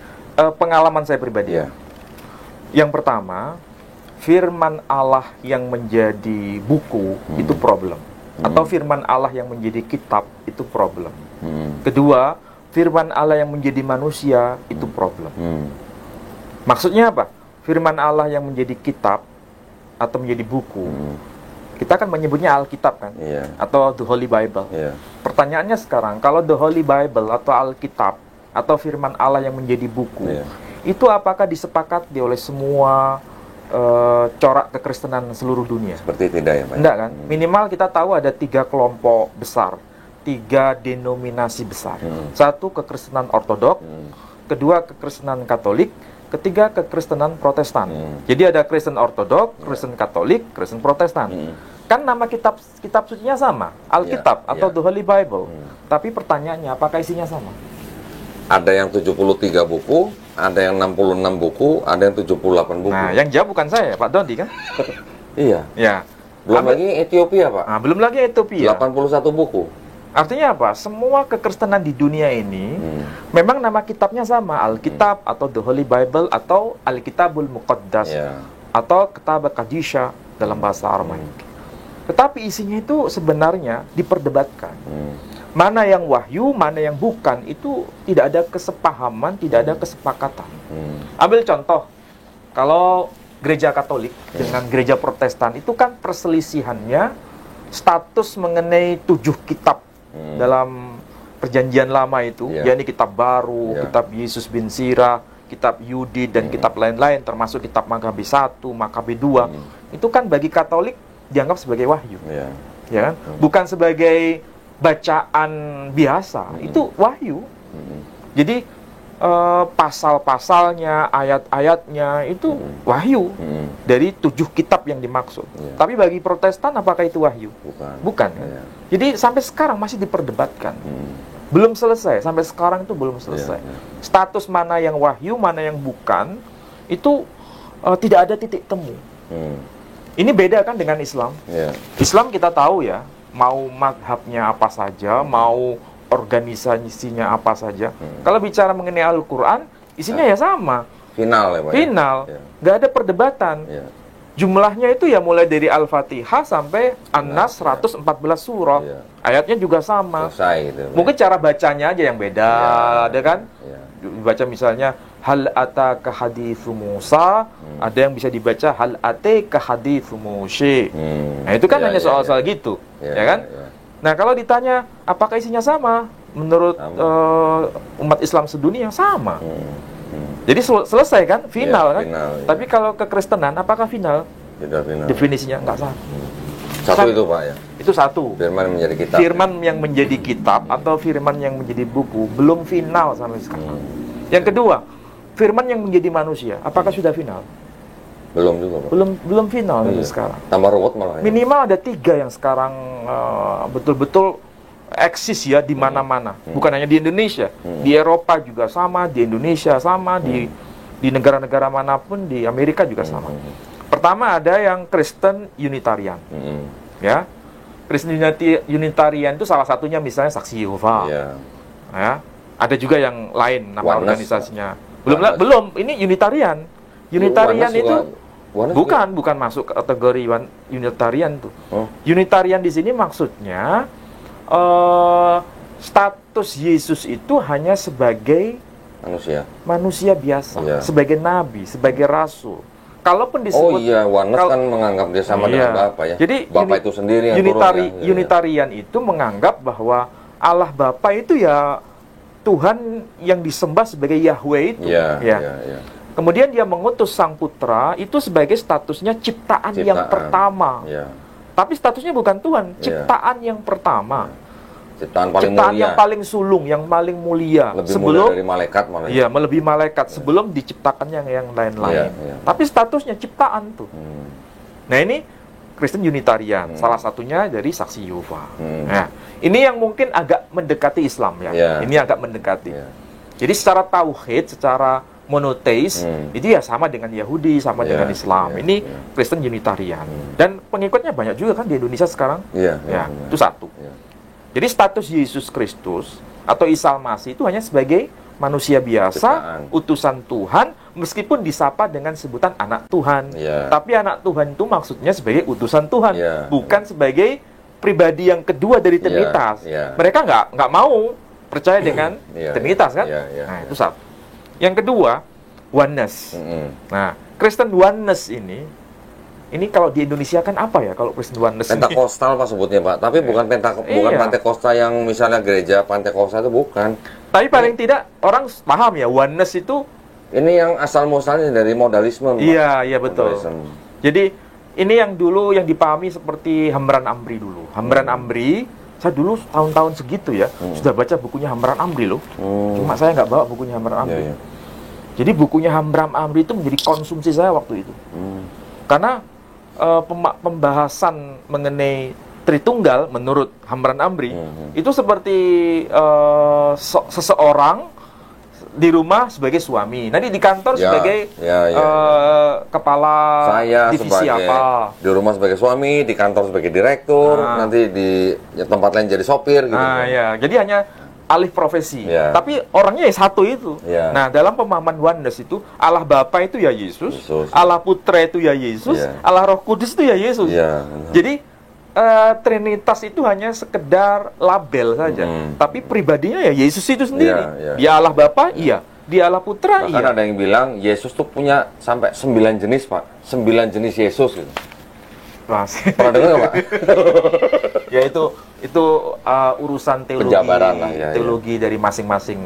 pengalaman saya pribadi. Iya. Yang pertama, firman Allah yang menjadi buku itu problem. Atau firman Allah yang menjadi kitab itu problem. Kedua, firman Allah yang menjadi manusia itu problem. Maksudnya apa? Firman Allah yang menjadi kitab atau menjadi buku. Kita kan menyebutnya Alkitab kan? Atau The Holy Bible. Pertanyaannya sekarang, kalau The Holy Bible atau Alkitab atau firman Allah yang menjadi buku, itu apakah disepakati oleh semua corak kekristenan seluruh dunia. Seperti tidak ya Pak? Enggak kan? Minimal kita tahu ada 3 kelompok besar, 3 denominasi besar. Satu kekristenan Ortodok, kedua kekristenan Katolik, ketiga kekristenan Protestan. Jadi ada Kristen Ortodok, Kristen Katolik, Kristen Protestan. Kan nama kitab sucinya sama, Alkitab atau The Holy Bible. Tapi pertanyaannya, apakah isinya sama? Ada yang 73 buku, ada yang 66 buku, ada yang 78 buku. Nah, yang jawab bukan saya, Pak Dondi kan? Iya. Ya. Belum lagi Ethiopia, Pak. Nah, belum lagi Ethiopia. 81 buku. Artinya apa? Semua kekristenan di dunia ini memang nama kitabnya sama, Alkitab atau The Holy Bible atau Alkitabul Muqaddas atau Kitab Kadisha dalam bahasa Aramaik. Tetapi isinya itu sebenarnya diperdebatkan. Mana yang wahyu, mana yang bukan, itu tidak ada kesepahaman, tidak ada kesepakatan. Ambil contoh, kalau gereja Katolik dengan gereja Protestan itu kan perselisihannya status mengenai 7 kitab dalam perjanjian lama itu, yakni kitab baru, kitab Yesus bin Sira, kitab Yudit, dan kitab lain-lain, termasuk kitab Makabe 1, Makabe 2. Itu kan bagi Katolik dianggap sebagai wahyu. Ya kan? Bukan sebagai bacaan biasa, itu wahyu. Jadi pasal-pasalnya, ayat-ayatnya itu wahyu dari 7 kitab yang dimaksud. Tapi bagi Protestan apakah itu wahyu? Bukan. Kan? Jadi sampai sekarang masih diperdebatkan. Belum selesai, sampai sekarang itu belum selesai. Status mana yang wahyu, mana yang bukan, itu tidak ada titik temu. Ini beda kan dengan Islam. Islam kita tahu ya, mau madhabnya apa saja, mau organisasinya apa saja. Kalau bicara mengenai Al-Quran, isinya ya sama. Final ya Pak? Final. Nggak ada perdebatan. Jumlahnya itu ya mulai dari Al-Fatihah sampai An-Nas 114 surat. Ayatnya juga sama. Selesai gitu. Mungkin cara bacanya aja yang beda, ada kan? Dibaca misalnya hal ataka haditsu Musa, ada yang bisa dibaca hal ataka haditsu Moshe. Nah, itu kan hanya soal-soal gitu, ya kan? Nah, kalau ditanya apakah isinya sama? Menurut umat Islam sedunia sama. Jadi selesai kan? Final kan? Tapi kalau kekristenan apakah final? Tidak final. Definisinya enggak sama. Satu itu Pak ya? Itu satu. Firman yang menjadi kitab. Firman yang menjadi kitab atau firman yang menjadi buku belum final sampai sekarang. Yang kedua, firman yang menjadi manusia, apakah sudah final? Belum juga Pak. Belum final sampai sekarang. Tambah ruwet malah ya? Minimal ada 3 yang sekarang betul-betul eksis ya di mana-mana. Bukan hanya di Indonesia, di Eropa juga sama, di Indonesia sama, di negara-negara manapun, di Amerika juga sama. Pertama ada yang Kristen Unitarian. Ya. Kristen Unitarian itu salah satunya misalnya Saksi Yehova. Ya. Ada juga yang lain nama organisasinya. Belum, ini Unitarian. Unitarian itu bukan masuk kategori Unitarian tuh. Unitarian di sini maksudnya status Yesus itu hanya sebagai manusia biasa, sebagai nabi, sebagai rasul. Kalaupun disebut Oneness kan menganggap dia sama dengan Bapa ya. Jadi Bapa itu sendiri yang Unitarian itu menganggap bahwa Allah Bapa itu ya Tuhan yang disembah sebagai Yahweh itu. Kemudian dia mengutus Sang Putra itu sebagai statusnya ciptaan yang pertama. Tapi statusnya bukan Tuhan, ciptaan yang pertama. Ciptaan yang paling sulung, yang paling mulia. Lebih mulia dari malaikat malah. Iya, melebihi malaikat sebelum diciptakan yang lain-lain. Tapi statusnya ciptaan tuh. Nah, ini Kristen Unitarian, salah satunya dari Saksi Yehova. Nah, ini yang mungkin agak mendekati Islam ya. Ini agak mendekati. Jadi secara tauhid, secara monoteis, itu ya sama dengan Yahudi, sama dengan Islam. Ini Kristen Unitarian. Dan pengikutnya banyak juga kan di Indonesia sekarang. Itu satu. Jadi status Yesus Kristus atau Isa Al-Masih itu hanya sebagai manusia biasa, utusan Tuhan, meskipun disapa dengan sebutan anak Tuhan. Tapi anak Tuhan itu maksudnya sebagai utusan Tuhan, bukan sebagai pribadi yang kedua dari Trinitas. Mereka nggak mau percaya dengan Trinitas kan? Nah, itu satu. Yang kedua, oneness. Nah, Kristen oneness ini kalau di Indonesia kan apa ya kalau Kristen oneness? Pentakostal Pak sebutnya Pak, tapi bukan Pentakostal yang misalnya gereja Pentakostal itu bukan. Tapi paling tidak orang paham ya, oneness itu Ini yang asal muasalnya dari modalisme, Pak. Iya, iya betul. Modalisme. Jadi ini yang dulu yang dipahami seperti Hamran Amri dulu. Hamran Amri, saya dulu tahun-tahun segitu ya, sudah baca bukunya Hamran Amri loh. Cuma saya nggak bawa bukunya Hamran Amri. Iya, iya. Jadi bukunya Hamran Amri itu menjadi konsumsi saya waktu itu. Karena pembahasan mengenai Tritunggal menurut Hamran Amri itu seperti seseorang di rumah sebagai suami, nanti di kantor sebagai kepala saya divisi sebagai, apa, di rumah sebagai suami, di kantor sebagai direktur, nanti di tempat lain jadi sopir gitu. Ya. Jadi hanya alih profesi, Ya. tapi orangnya satu itu. Ya. Nah, dalam pemahaman oneness itu Allah Bapa itu ya Yesus, Allah Putra itu ya Yesus, Ya. Allah Roh Kudus itu ya Yesus. Ya. Jadi Trinitas itu hanya sekedar label saja, tapi pribadinya ya Yesus itu sendiri. Ya. Dia Allah Bapa, iya. Dia Allah Putra, Bahkan iya. ada yang bilang Yesus tuh punya sampai 9 jenis, Pak. 9 jenis Yesus gitu. Mas. Pernah dengar nggak, Pak? Ya itu urusan teologi, Penjabaran lah, ya, teologi dari masing-masing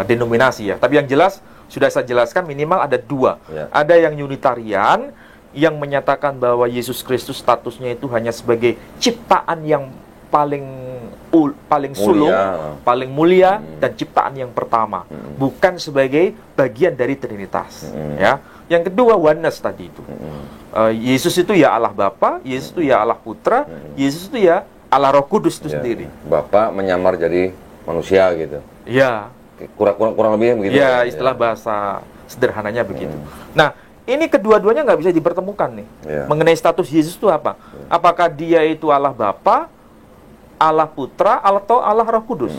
denominasi ya. Tapi yang jelas sudah saya jelaskan minimal ada 2. Ya. Ada yang Unitarian yang menyatakan bahwa Yesus Kristus statusnya itu hanya sebagai ciptaan yang paling sulung, paling mulia dan ciptaan yang pertama, bukan sebagai bagian dari Trinitas. Ya. Yang kedua oneness tadi itu. Yesus itu ya Allah Bapa, Yesus itu ya Allah Putra, Yesus itu ya Allah Roh Kudus itu sendiri. Bapa menyamar jadi manusia gitu. Ya. Kurang lebih begitu. Ya, istilah bahasa sederhananya begitu. Nah, ini kedua-duanya nggak bisa dipertemukan nih. Mengenai status Yesus itu apa? Apakah dia itu Allah Bapa, Allah Putra, atau Allah Roh Kudus?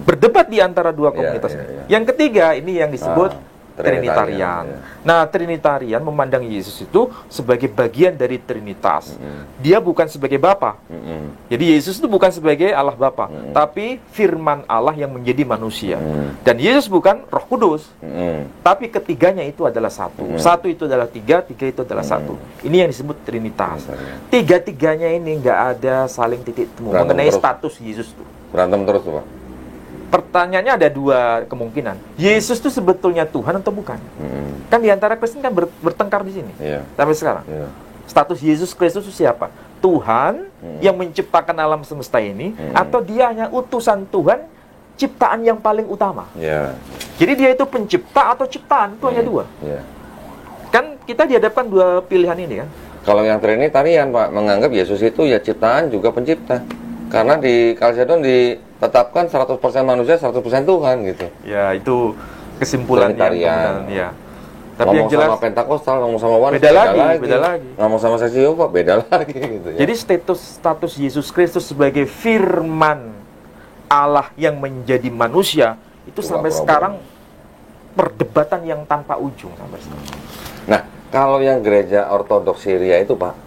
Berdebat di antara dua komunitas ini. Yang ketiga, ini yang disebut Trinitarian. Nah, Trinitarian memandang Yesus itu sebagai bagian dari Trinitas. Dia bukan sebagai Bapa. Jadi Yesus itu bukan sebagai Allah Bapa, tapi firman Allah yang menjadi manusia. Dan Yesus bukan Roh Kudus. Tapi ketiganya itu adalah satu. Satu itu adalah tiga, tiga itu adalah satu. Ini yang disebut Trinitas. Tiga-tiganya ini nggak ada saling titik temu mengenai status Yesus itu. Berantem terus tuh, Pak. Pertanyaannya ada 2 kemungkinan. Yesus itu sebetulnya Tuhan atau bukan? Kan di antara Kristen kan bertengkar di sini. Sampai sekarang. Status Yesus Kristus itu siapa? Tuhan yang menciptakan alam semesta ini, atau dia hanya utusan Tuhan, ciptaan yang paling utama? Jadi dia itu pencipta atau ciptaan? Itu hanya 2. Kan kita dihadapkan 2 pilihan ini kan. Kalau yang Trinitarian, Pak, menganggap Yesus itu ya ciptaan juga pencipta. Karena di Kalsedon ditetapkan 100% manusia, 100% Tuhan gitu. Ya, itu kesimpulan Trinitarian. Ya. Tapi ngomong yang jelas sama Pentakosta, ngomong sama Oneness, beda lagi. Ngomong sama Seksi Yehova, beda lagi gitu ya. Jadi status Yesus Kristus sebagai firman Allah yang menjadi manusia itu sampai sekarang perdebatan yang tanpa ujung sampai sekarang. Nah, kalau yang gereja Ortodoks Syria itu, Pak,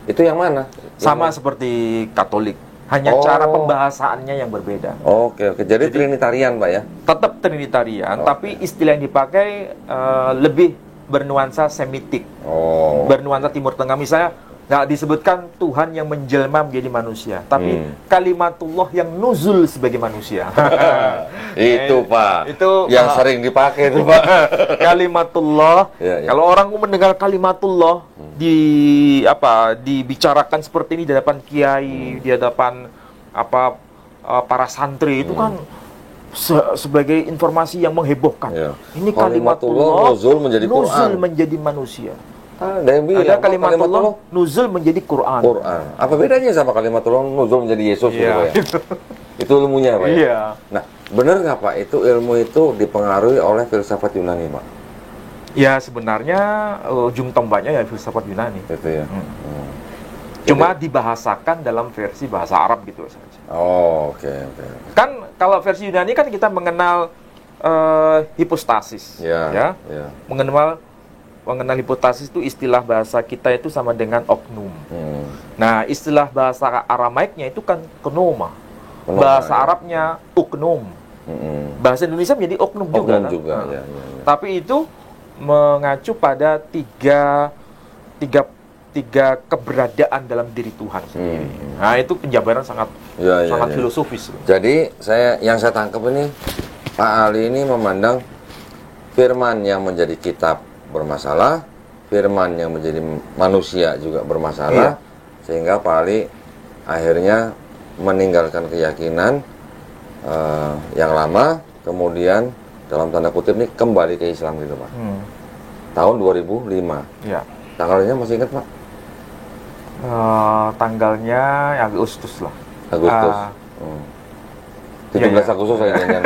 itu yang mana? Sama seperti Katolik. Hanya cara pembahasannya yang berbeda. Oke. Jadi Trinitarian, Pak ya? Tetap Trinitarian, tapi istilah yang dipakai lebih bernuansa Semitik. Bernuansa Timur Tengah. Misalnya, nggak disebutkan Tuhan yang menjelma menjadi manusia, tapi kalimatullah yang nuzul sebagai manusia. Itu, Pak. Itu yang sering dipakai itu, Pak. Kalimatullah. Kalau orang mendengar kalimatullah dibicarakan seperti ini di hadapan kiai, di hadapan para santri, itu kan sebagai informasi yang menghebohkan. Ini kalimatullah nuzul menjadi manusia. Ada kalimatullah nuzul menjadi Quran. Apa bedanya sama kalimatullah nuzul menjadi Yesus gitu, Pak ya? Itu ilmunya, Pak ya? Nah, benar nggak, Pak, itu ilmu itu dipengaruhi oleh filsafat Yunani, Pak? Ya, sebenarnya ujung tombaknya ya filsafat Yunani. Itu ya. Cuma dibahasakan dalam versi bahasa Arab gitu saja. Oke. Kan kalau versi Yunani kan kita mengenal hipostasis, mengenal hipostasis itu istilah bahasa kita itu sama dengan oknum. Nah, istilah bahasa Aramaiknya itu kan kenoma. Bahasa Arabnya uknum. Bahasa Indonesia menjadi oknum juga. Tapi itu mengacu pada tiga keberadaan dalam diri Tuhan sendiri. Nah, itu penjabaran sangat filosofis. Jadi yang saya tangkap ini, Pak Ali ini memandang firman yang menjadi kitab bermasalah, firman yang menjadi manusia juga bermasalah, sehingga Pak Ali akhirnya meninggalkan keyakinan yang lama, kemudian dalam tanda kutip nih kembali ke Islam gitu Pak. Tahun 2005. Ya. Tanggalnya masih ingat Pak? Tanggalnya Agustus lah. Agustus. 17 iya. Agustus saya jangan.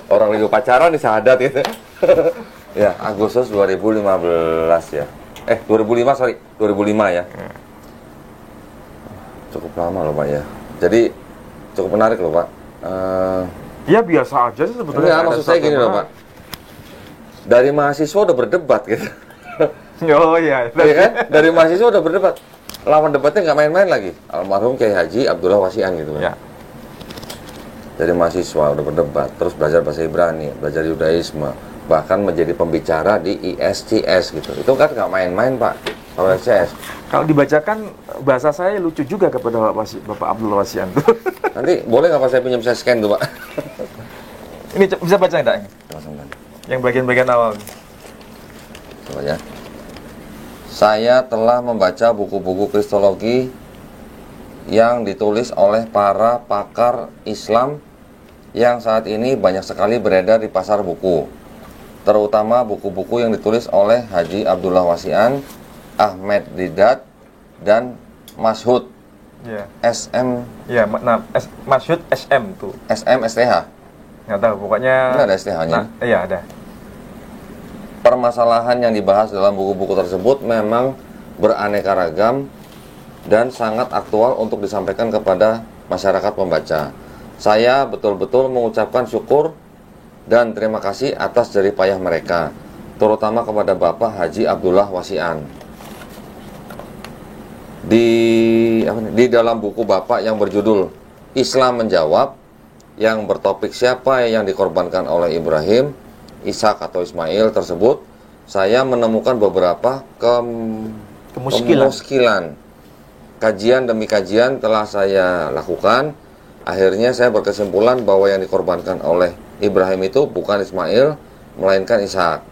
Orang lagi pacaran di Sahadat gitu. Ya, Agustus 2015 ya. 2005 sorry, 2005 ya. Cukup lama loh Pak ya. Jadi cukup menarik loh Pak. Ya biasa aja sih sebetulnya. Enggak, maksud saya gini loh Pak. Dari mahasiswa udah berdebat gitu. Oh iya. Iya kan? Dari mahasiswa udah berdebat. Lawan debatnya nggak main-main lagi. Almarhum Kiai Haji Abdullah Wasian gitu kan. Ya. Dari mahasiswa udah berdebat, terus belajar bahasa Ibrani, belajar Yudaisme, bahkan menjadi pembicara di ISCS gitu. Itu kan nggak main-main Pak. Kalau ISCS. Kalau dibacakan bahasa saya lucu juga kepada Bapak Abdullah Wasian tuh. Nanti boleh nggak Pak saya pinjam saya scan tuh Pak? Ini bisa baca enggak? Yang bagian-bagian awal. Coba ya. Saya telah membaca buku-buku kristologi yang ditulis oleh para pakar Islam yang saat ini banyak sekali beredar di pasar buku. Terutama buku-buku yang ditulis oleh Haji Abdullah Wasian, Ahmed Didat, dan Mashud Ya. SM. Ya, Masyud SM tuh. SM STH. Nggak tahu, pokoknya. Ini ada STH-nya. Iya ada. Permasalahan yang dibahas dalam buku-buku tersebut memang beraneka ragam dan sangat aktual untuk disampaikan kepada masyarakat pembaca. Saya betul-betul mengucapkan syukur dan terima kasih atas jerih payah mereka, terutama kepada Bapak Haji Abdullah Wasian. Di dalam buku Bapak yang berjudul Islam Menjawab, yang bertopik siapa yang dikorbankan oleh Ibrahim, Ishak atau Ismail tersebut, saya menemukan beberapa kemuskilan. Kajian demi kajian telah saya lakukan. Akhirnya saya berkesimpulan bahwa yang dikorbankan oleh Ibrahim itu bukan Ismail, melainkan Ishak.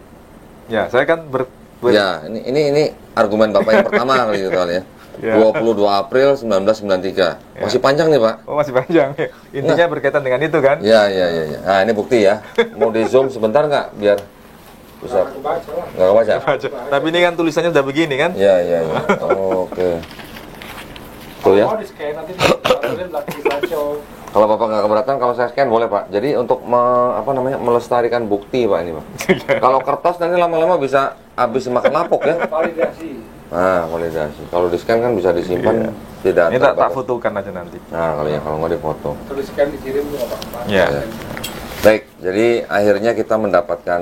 Ya, saya kan Ya, ini argumen Bapak yang pertama kali itu ya. 22 April 1993. Masih panjang nih Pak. Oh, masih panjang. Intinya berkaitan dengan itu kan? Ya. Nah, ini bukti ya. Mau di zoom sebentar nggak biar bisa? Nggak kebaca. Tapi ini kan tulisannya udah begini kan? Ya. Oke. Tuh ya. Kalau Bapak nggak keberatan, kalau saya scan boleh Pak. Jadi untuk melestarikan bukti Pak ini Pak. Kalau kertas nanti lama-lama bisa habis makan lapuk ya. Validasi. Nah, validasi. Kalau di scan kan bisa disimpan tidak. Ini tak fotokan aja nanti. Nah, kalau nggak difoto. Kalau di scan dikirim juga Pak. Ya. Baik, jadi akhirnya kita mendapatkan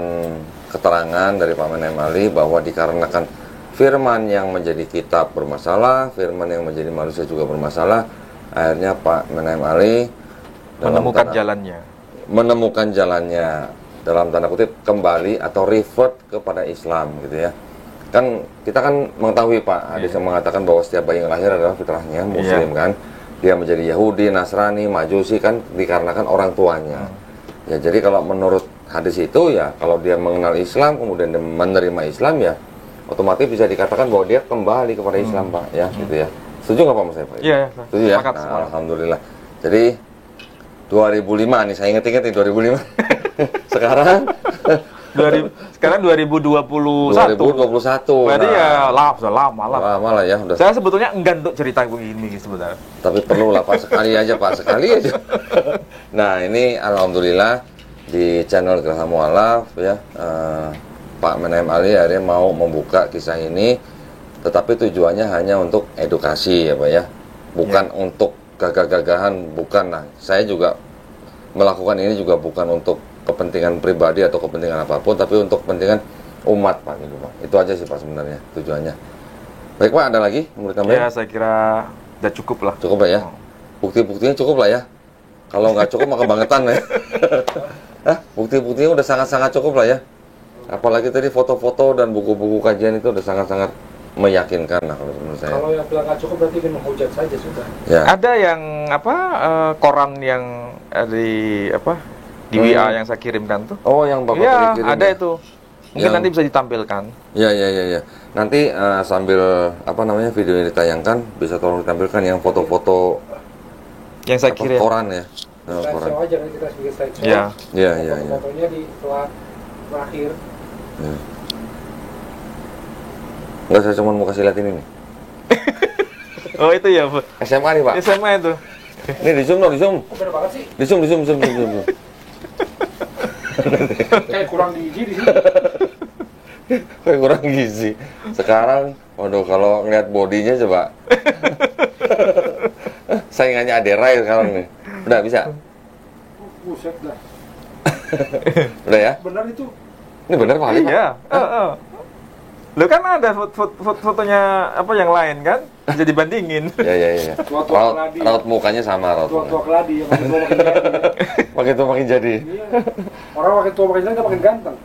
keterangan dari Pak Menem Ali bahwa dikarenakan firman yang menjadi kitab bermasalah, firman yang menjadi manusia juga bermasalah, akhirnya Pak Menem Ali menemukan jalannya dalam tanda kutip kembali atau revert kepada Islam gitu ya. Kan kita kan mengetahui Pak, hadis yang mengatakan bahwa setiap bayi yang lahir adalah fitrahnya muslim kan. Dia menjadi Yahudi, Nasrani, Majusi kan dikarenakan orang tuanya. Ya jadi kalau menurut hadis itu ya kalau dia mengenal Islam kemudian dia menerima Islam ya otomatis bisa dikatakan bahwa dia kembali kepada Islam Pak ya gitu ya. Setuju nggak Pak Mas Pak? Iya. Setuju ya. Nah, alhamdulillah. Jadi 2005 nih saya inget-inget nih 2005. Sekarang 2021. Berarti ya lama lah. Lama lah ya. Udah. Saya sebetulnya enggan untuk cerita begini sebenarnya. Tapi perlu lah Pak, sekali aja Pak, sekali aja. Nah ini alhamdulillah di channel Geraha Mu'alaf ya Pak Menem Ali akhirnya mau membuka kisah ini, tetapi tujuannya hanya untuk edukasi ya Pak ya, bukan untuk gagah-gagahan, bukan. Nah saya juga melakukan ini juga bukan untuk kepentingan pribadi atau kepentingan apapun, tapi untuk kepentingan umat Pak gitu Pak. Itu aja sih Pak sebenarnya tujuannya. Baik Pak, ada lagi menurut Anda? Ya saya kira udah cukup lah. Cukup lah ya. Bukti-buktinya cukup lah ya. Kalau nggak cukup maka kebangetan ya. Bukti-buktinya udah sangat-sangat cukup lah ya. Apalagi tadi foto-foto dan buku-buku kajian itu udah sangat-sangat meyakinkan lah kalau menurut saya. Kalau yang bilang nggak cukup berarti ingin menghujat saja sudah. Ya. Ada yang koran yang di WA yang saya kirimkan tuh. Oh, yang Bapak Iya, kirim ada ya? itu. Mungkin Yang- nanti bisa ditampilkan. Ya, ya, ya, ya. Nanti sambil apa namanya video ini ditayangkan, bisa tolong ditampilkan yang foto-foto Yang saya apa, kirim. koran ya. Koran. Slideshow aja kan kita sebagai slideshow. Ya. Ya, ya, ya. Fotonya di setelah terakhir. Ya. Enggak, saya cuma mau kasih lihat ini nih. Oh, itu ya, Bu. SMA nih, Pak. SMA itu. Ini di zoom dong, di zoom. Kok beda banget sih? Di zoom, di zoom, zoom, zoom, zoom. Kayak kurang gizi di sini. Kayak kurang gizi. Sekarang, waduh, kalau ngeliat bodinya coba. Saingannya Adera ya sekarang nih. Udah bisa? Buset dah. Udah ya? Benar itu. Ini bener Pak Ali, Pak? Iya. Lo kan ada fotonya apa yang lain kan? Bisa dibandingin. Ya, ya, ya. Tua-tua Raut, keladi. raut mukanya sama raut Tua-tua mukanya. keladi yang makin tua makin jadi. Makin tua makin jadi. Iya. Orang makin tua makin jadi nggak makin ganteng.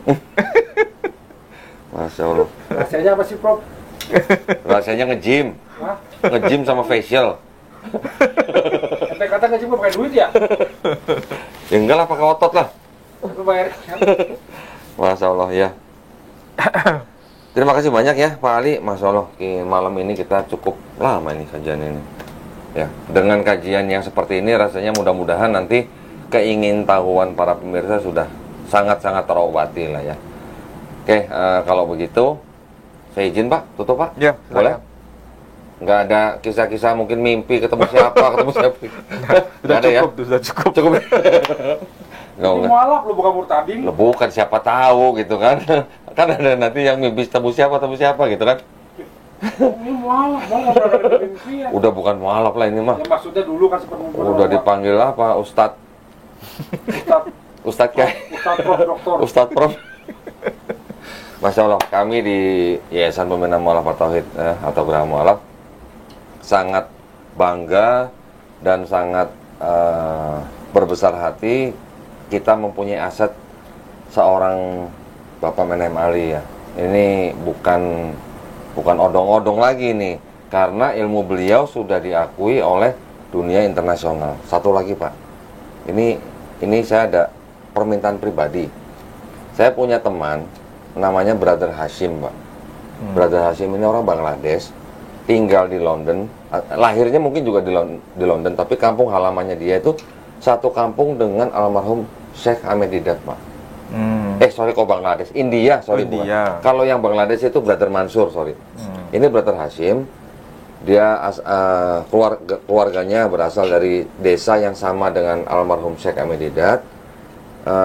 Masya Allah. Rasanya apa sih, Prof? Rasanya nge-gym. Hah? Nge-gym sama facial. Ente kata nggak cuma pakai duit ya? Ya enggak lah, pakai otot lah. Lu bayar. Masya Allah, ya. Terima kasih banyak ya Pak Ali. Masya Allah, malam ini kita cukup lama ini kajian ini. Ya, dengan kajian yang seperti ini rasanya mudah-mudahan nanti keingintahuan para pemirsa sudah sangat-sangat terobati lah ya. Oke, kalau begitu saya izin Pak, tutup Pak. Ya, Boleh? Nggak ada kisah-kisah mungkin mimpi ketemu siapa, ketemu siapa. Sudah Nggak ada ya? cukup, tuh, sudah cukup. Cukup. Nggak, Itu nggak. mualaf lu bukan murtadin. Loh, bukan, siapa tahu gitu kan. Kan ada nanti yang mimpi ketemu siapa gitu kan. Ini mualaf, mau ngobrol dari mimpi ya. Udah bukan mualaf lah ini mah. Ya maksudnya dulu kan sempat ngobrol. Udah dipanggil apa? Ustadz. Ustadz kayak Ustadz Prof, Doktor. Ustadz Prof. Masya Allah, kami di Yayasan Pembinaan Mualaf Tauhid atau Geraha Mualaf sangat bangga dan sangat berbesar hati kita mempunyai aset seorang Bapak Menem Ali ya. Ini bukan odong-odong lagi nih, karena ilmu beliau sudah diakui oleh dunia internasional. Satu lagi Pak, ini saya ada permintaan pribadi. Saya punya teman namanya Brother Hashim Pak. Brother Hashim ini orang Bangladesh, tinggal di London, lahirnya mungkin juga di London, tapi kampung halamannya dia itu satu kampung dengan almarhum Sheikh Ahmed Didat Pak. Sorry, kok Bangladesh, India, sorry bukan. India. Kalau yang Bangladesh itu Brother Mansur, sorry. Ini Brother Hashim, dia keluarganya berasal dari desa yang sama dengan almarhum Sheikh Ahmed Didat.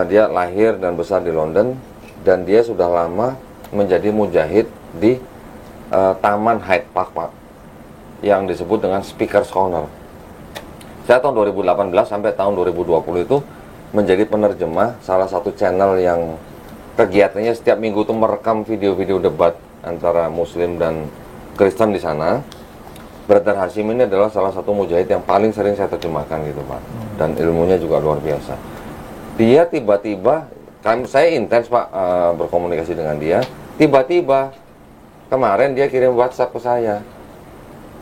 Dia lahir dan besar di London, dan dia sudah lama menjadi mujahid di Taman Hyde Park Pak, yang disebut dengan Speaker's Corner. Saya tahun 2018 sampai tahun 2020 itu menjadi penerjemah salah satu channel yang kegiatannya setiap minggu itu merekam video-video debat antara Muslim dan Kristen di sana. Brother Hashim ini adalah salah satu mujahid yang paling sering saya terjemahkan gitu Pak, dan ilmunya juga luar biasa. Dia tiba-tiba, saya intens Pak berkomunikasi dengan dia. Tiba-tiba kemarin dia kirim WhatsApp ke saya.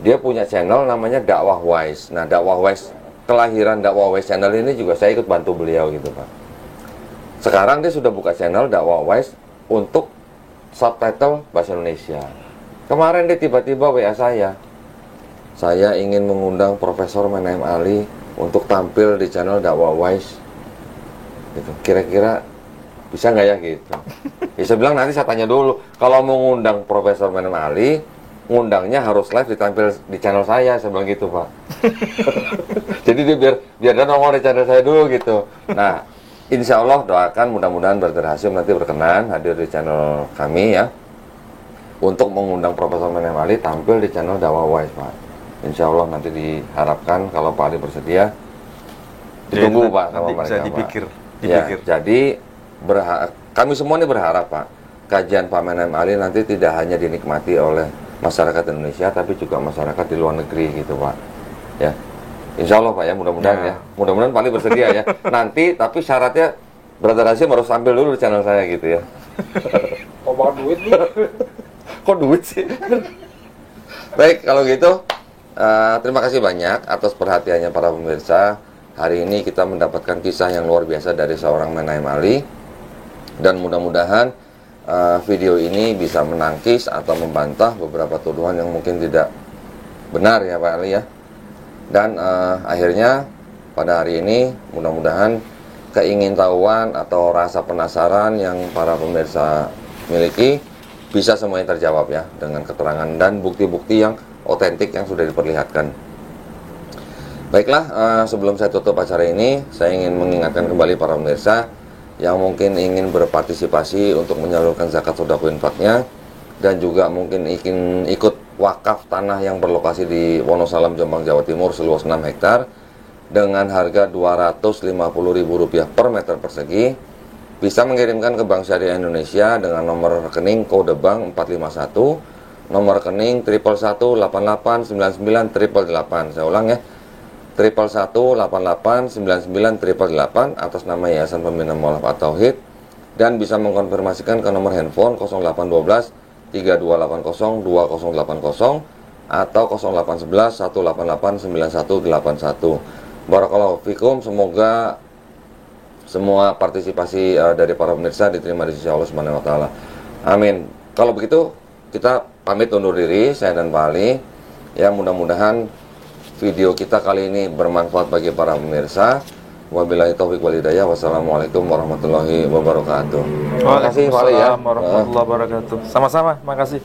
Dia punya channel namanya Dakwah Wise. Nah, Dakwah Wise, kelahiran Dakwah Wise channel ini juga saya ikut bantu beliau gitu Pak. Sekarang dia sudah buka channel Dakwah Wise untuk subtitle bahasa Indonesia. Kemarin dia tiba-tiba WA saya ingin mengundang Profesor Menem Ali untuk tampil di channel Dakwah Wise. Gitu. Kira-kira bisa nggak ya gitu? Ya, saya bilang nanti saya tanya dulu. Kalau mau ngundang Profesor Menem Ali, ngundangnya harus live ditampil di channel saya bilang gitu Pak. Jadi dia biar dia nongol di channel saya dulu gitu. Nah, insya Allah doakan mudah-mudahan Brother Hashim nanti berkenan hadir di channel kami ya, untuk mengundang Profesor Menem Ali tampil di channel Dakwah Wise Pak. Insya Allah nanti diharapkan kalau Pak Ali bersedia, ditunggu Pak sama nanti mereka bisa Pak. dipikir. Ya, jadi kami semua ini berharap Pak, kajian Pak Menem Ali nanti tidak hanya dinikmati oleh masyarakat Indonesia, tapi juga masyarakat di luar negeri gitu Pak. Ya, Insya Allah Pak ya, mudah-mudahan ya. Mudah-mudahan Pak Ali bersedia ya. Nanti tapi syaratnya Brother Hashim harus tampil dulu di channel saya gitu ya. Kok bawa duit nih? Kok duit sih? Baik, kalau gitu terima kasih banyak atas perhatiannya para pemirsa. hari ini kita mendapatkan kisah yang luar biasa dari seorang Menaim Ali. Dan mudah-mudahan video ini bisa menangkis atau membantah beberapa tuduhan yang mungkin tidak benar ya Pak Ali ya. Dan akhirnya pada hari ini mudah-mudahan keingintahuan atau rasa penasaran yang para pemirsa miliki bisa semuanya terjawab ya, dengan keterangan dan bukti-bukti yang otentik yang sudah diperlihatkan. Baiklah, sebelum saya tutup acara ini, saya ingin mengingatkan kembali para pemirsa yang mungkin ingin berpartisipasi untuk menyalurkan zakat sedekah infaknya, dan juga mungkin ingin ikut wakaf tanah yang berlokasi di Wonosalam, Jombang, Jawa Timur seluas 6 hektar dengan harga Rp250.000 per meter persegi, bisa mengirimkan ke Bank Syariah Indonesia dengan nomor rekening kode bank 451, nomor rekening 111889988. Saya ulang ya, 111889988 atas nama Yayasan Pembina Mualaf At-Tauhid, dan bisa mengkonfirmasikan ke nomor handphone 0812 3280 2080 atau 0811 188 9181. Barakallahu fikum, semoga semua partisipasi dari para pemirsa diterima di sisi Allah Subhanahu wa taala. Amin. Kalau begitu kita pamit undur diri, saya dan Pak Ali. Ya, mudah-mudahan video kita kali ini bermanfaat bagi para pemirsa. Wabillahi taufiq wal hidayah. Wassalamualaikum warahmatullahi wabarakatuh. Waalaikumsalam warahmatullahi wabarakatuh. Sama-sama, makasih.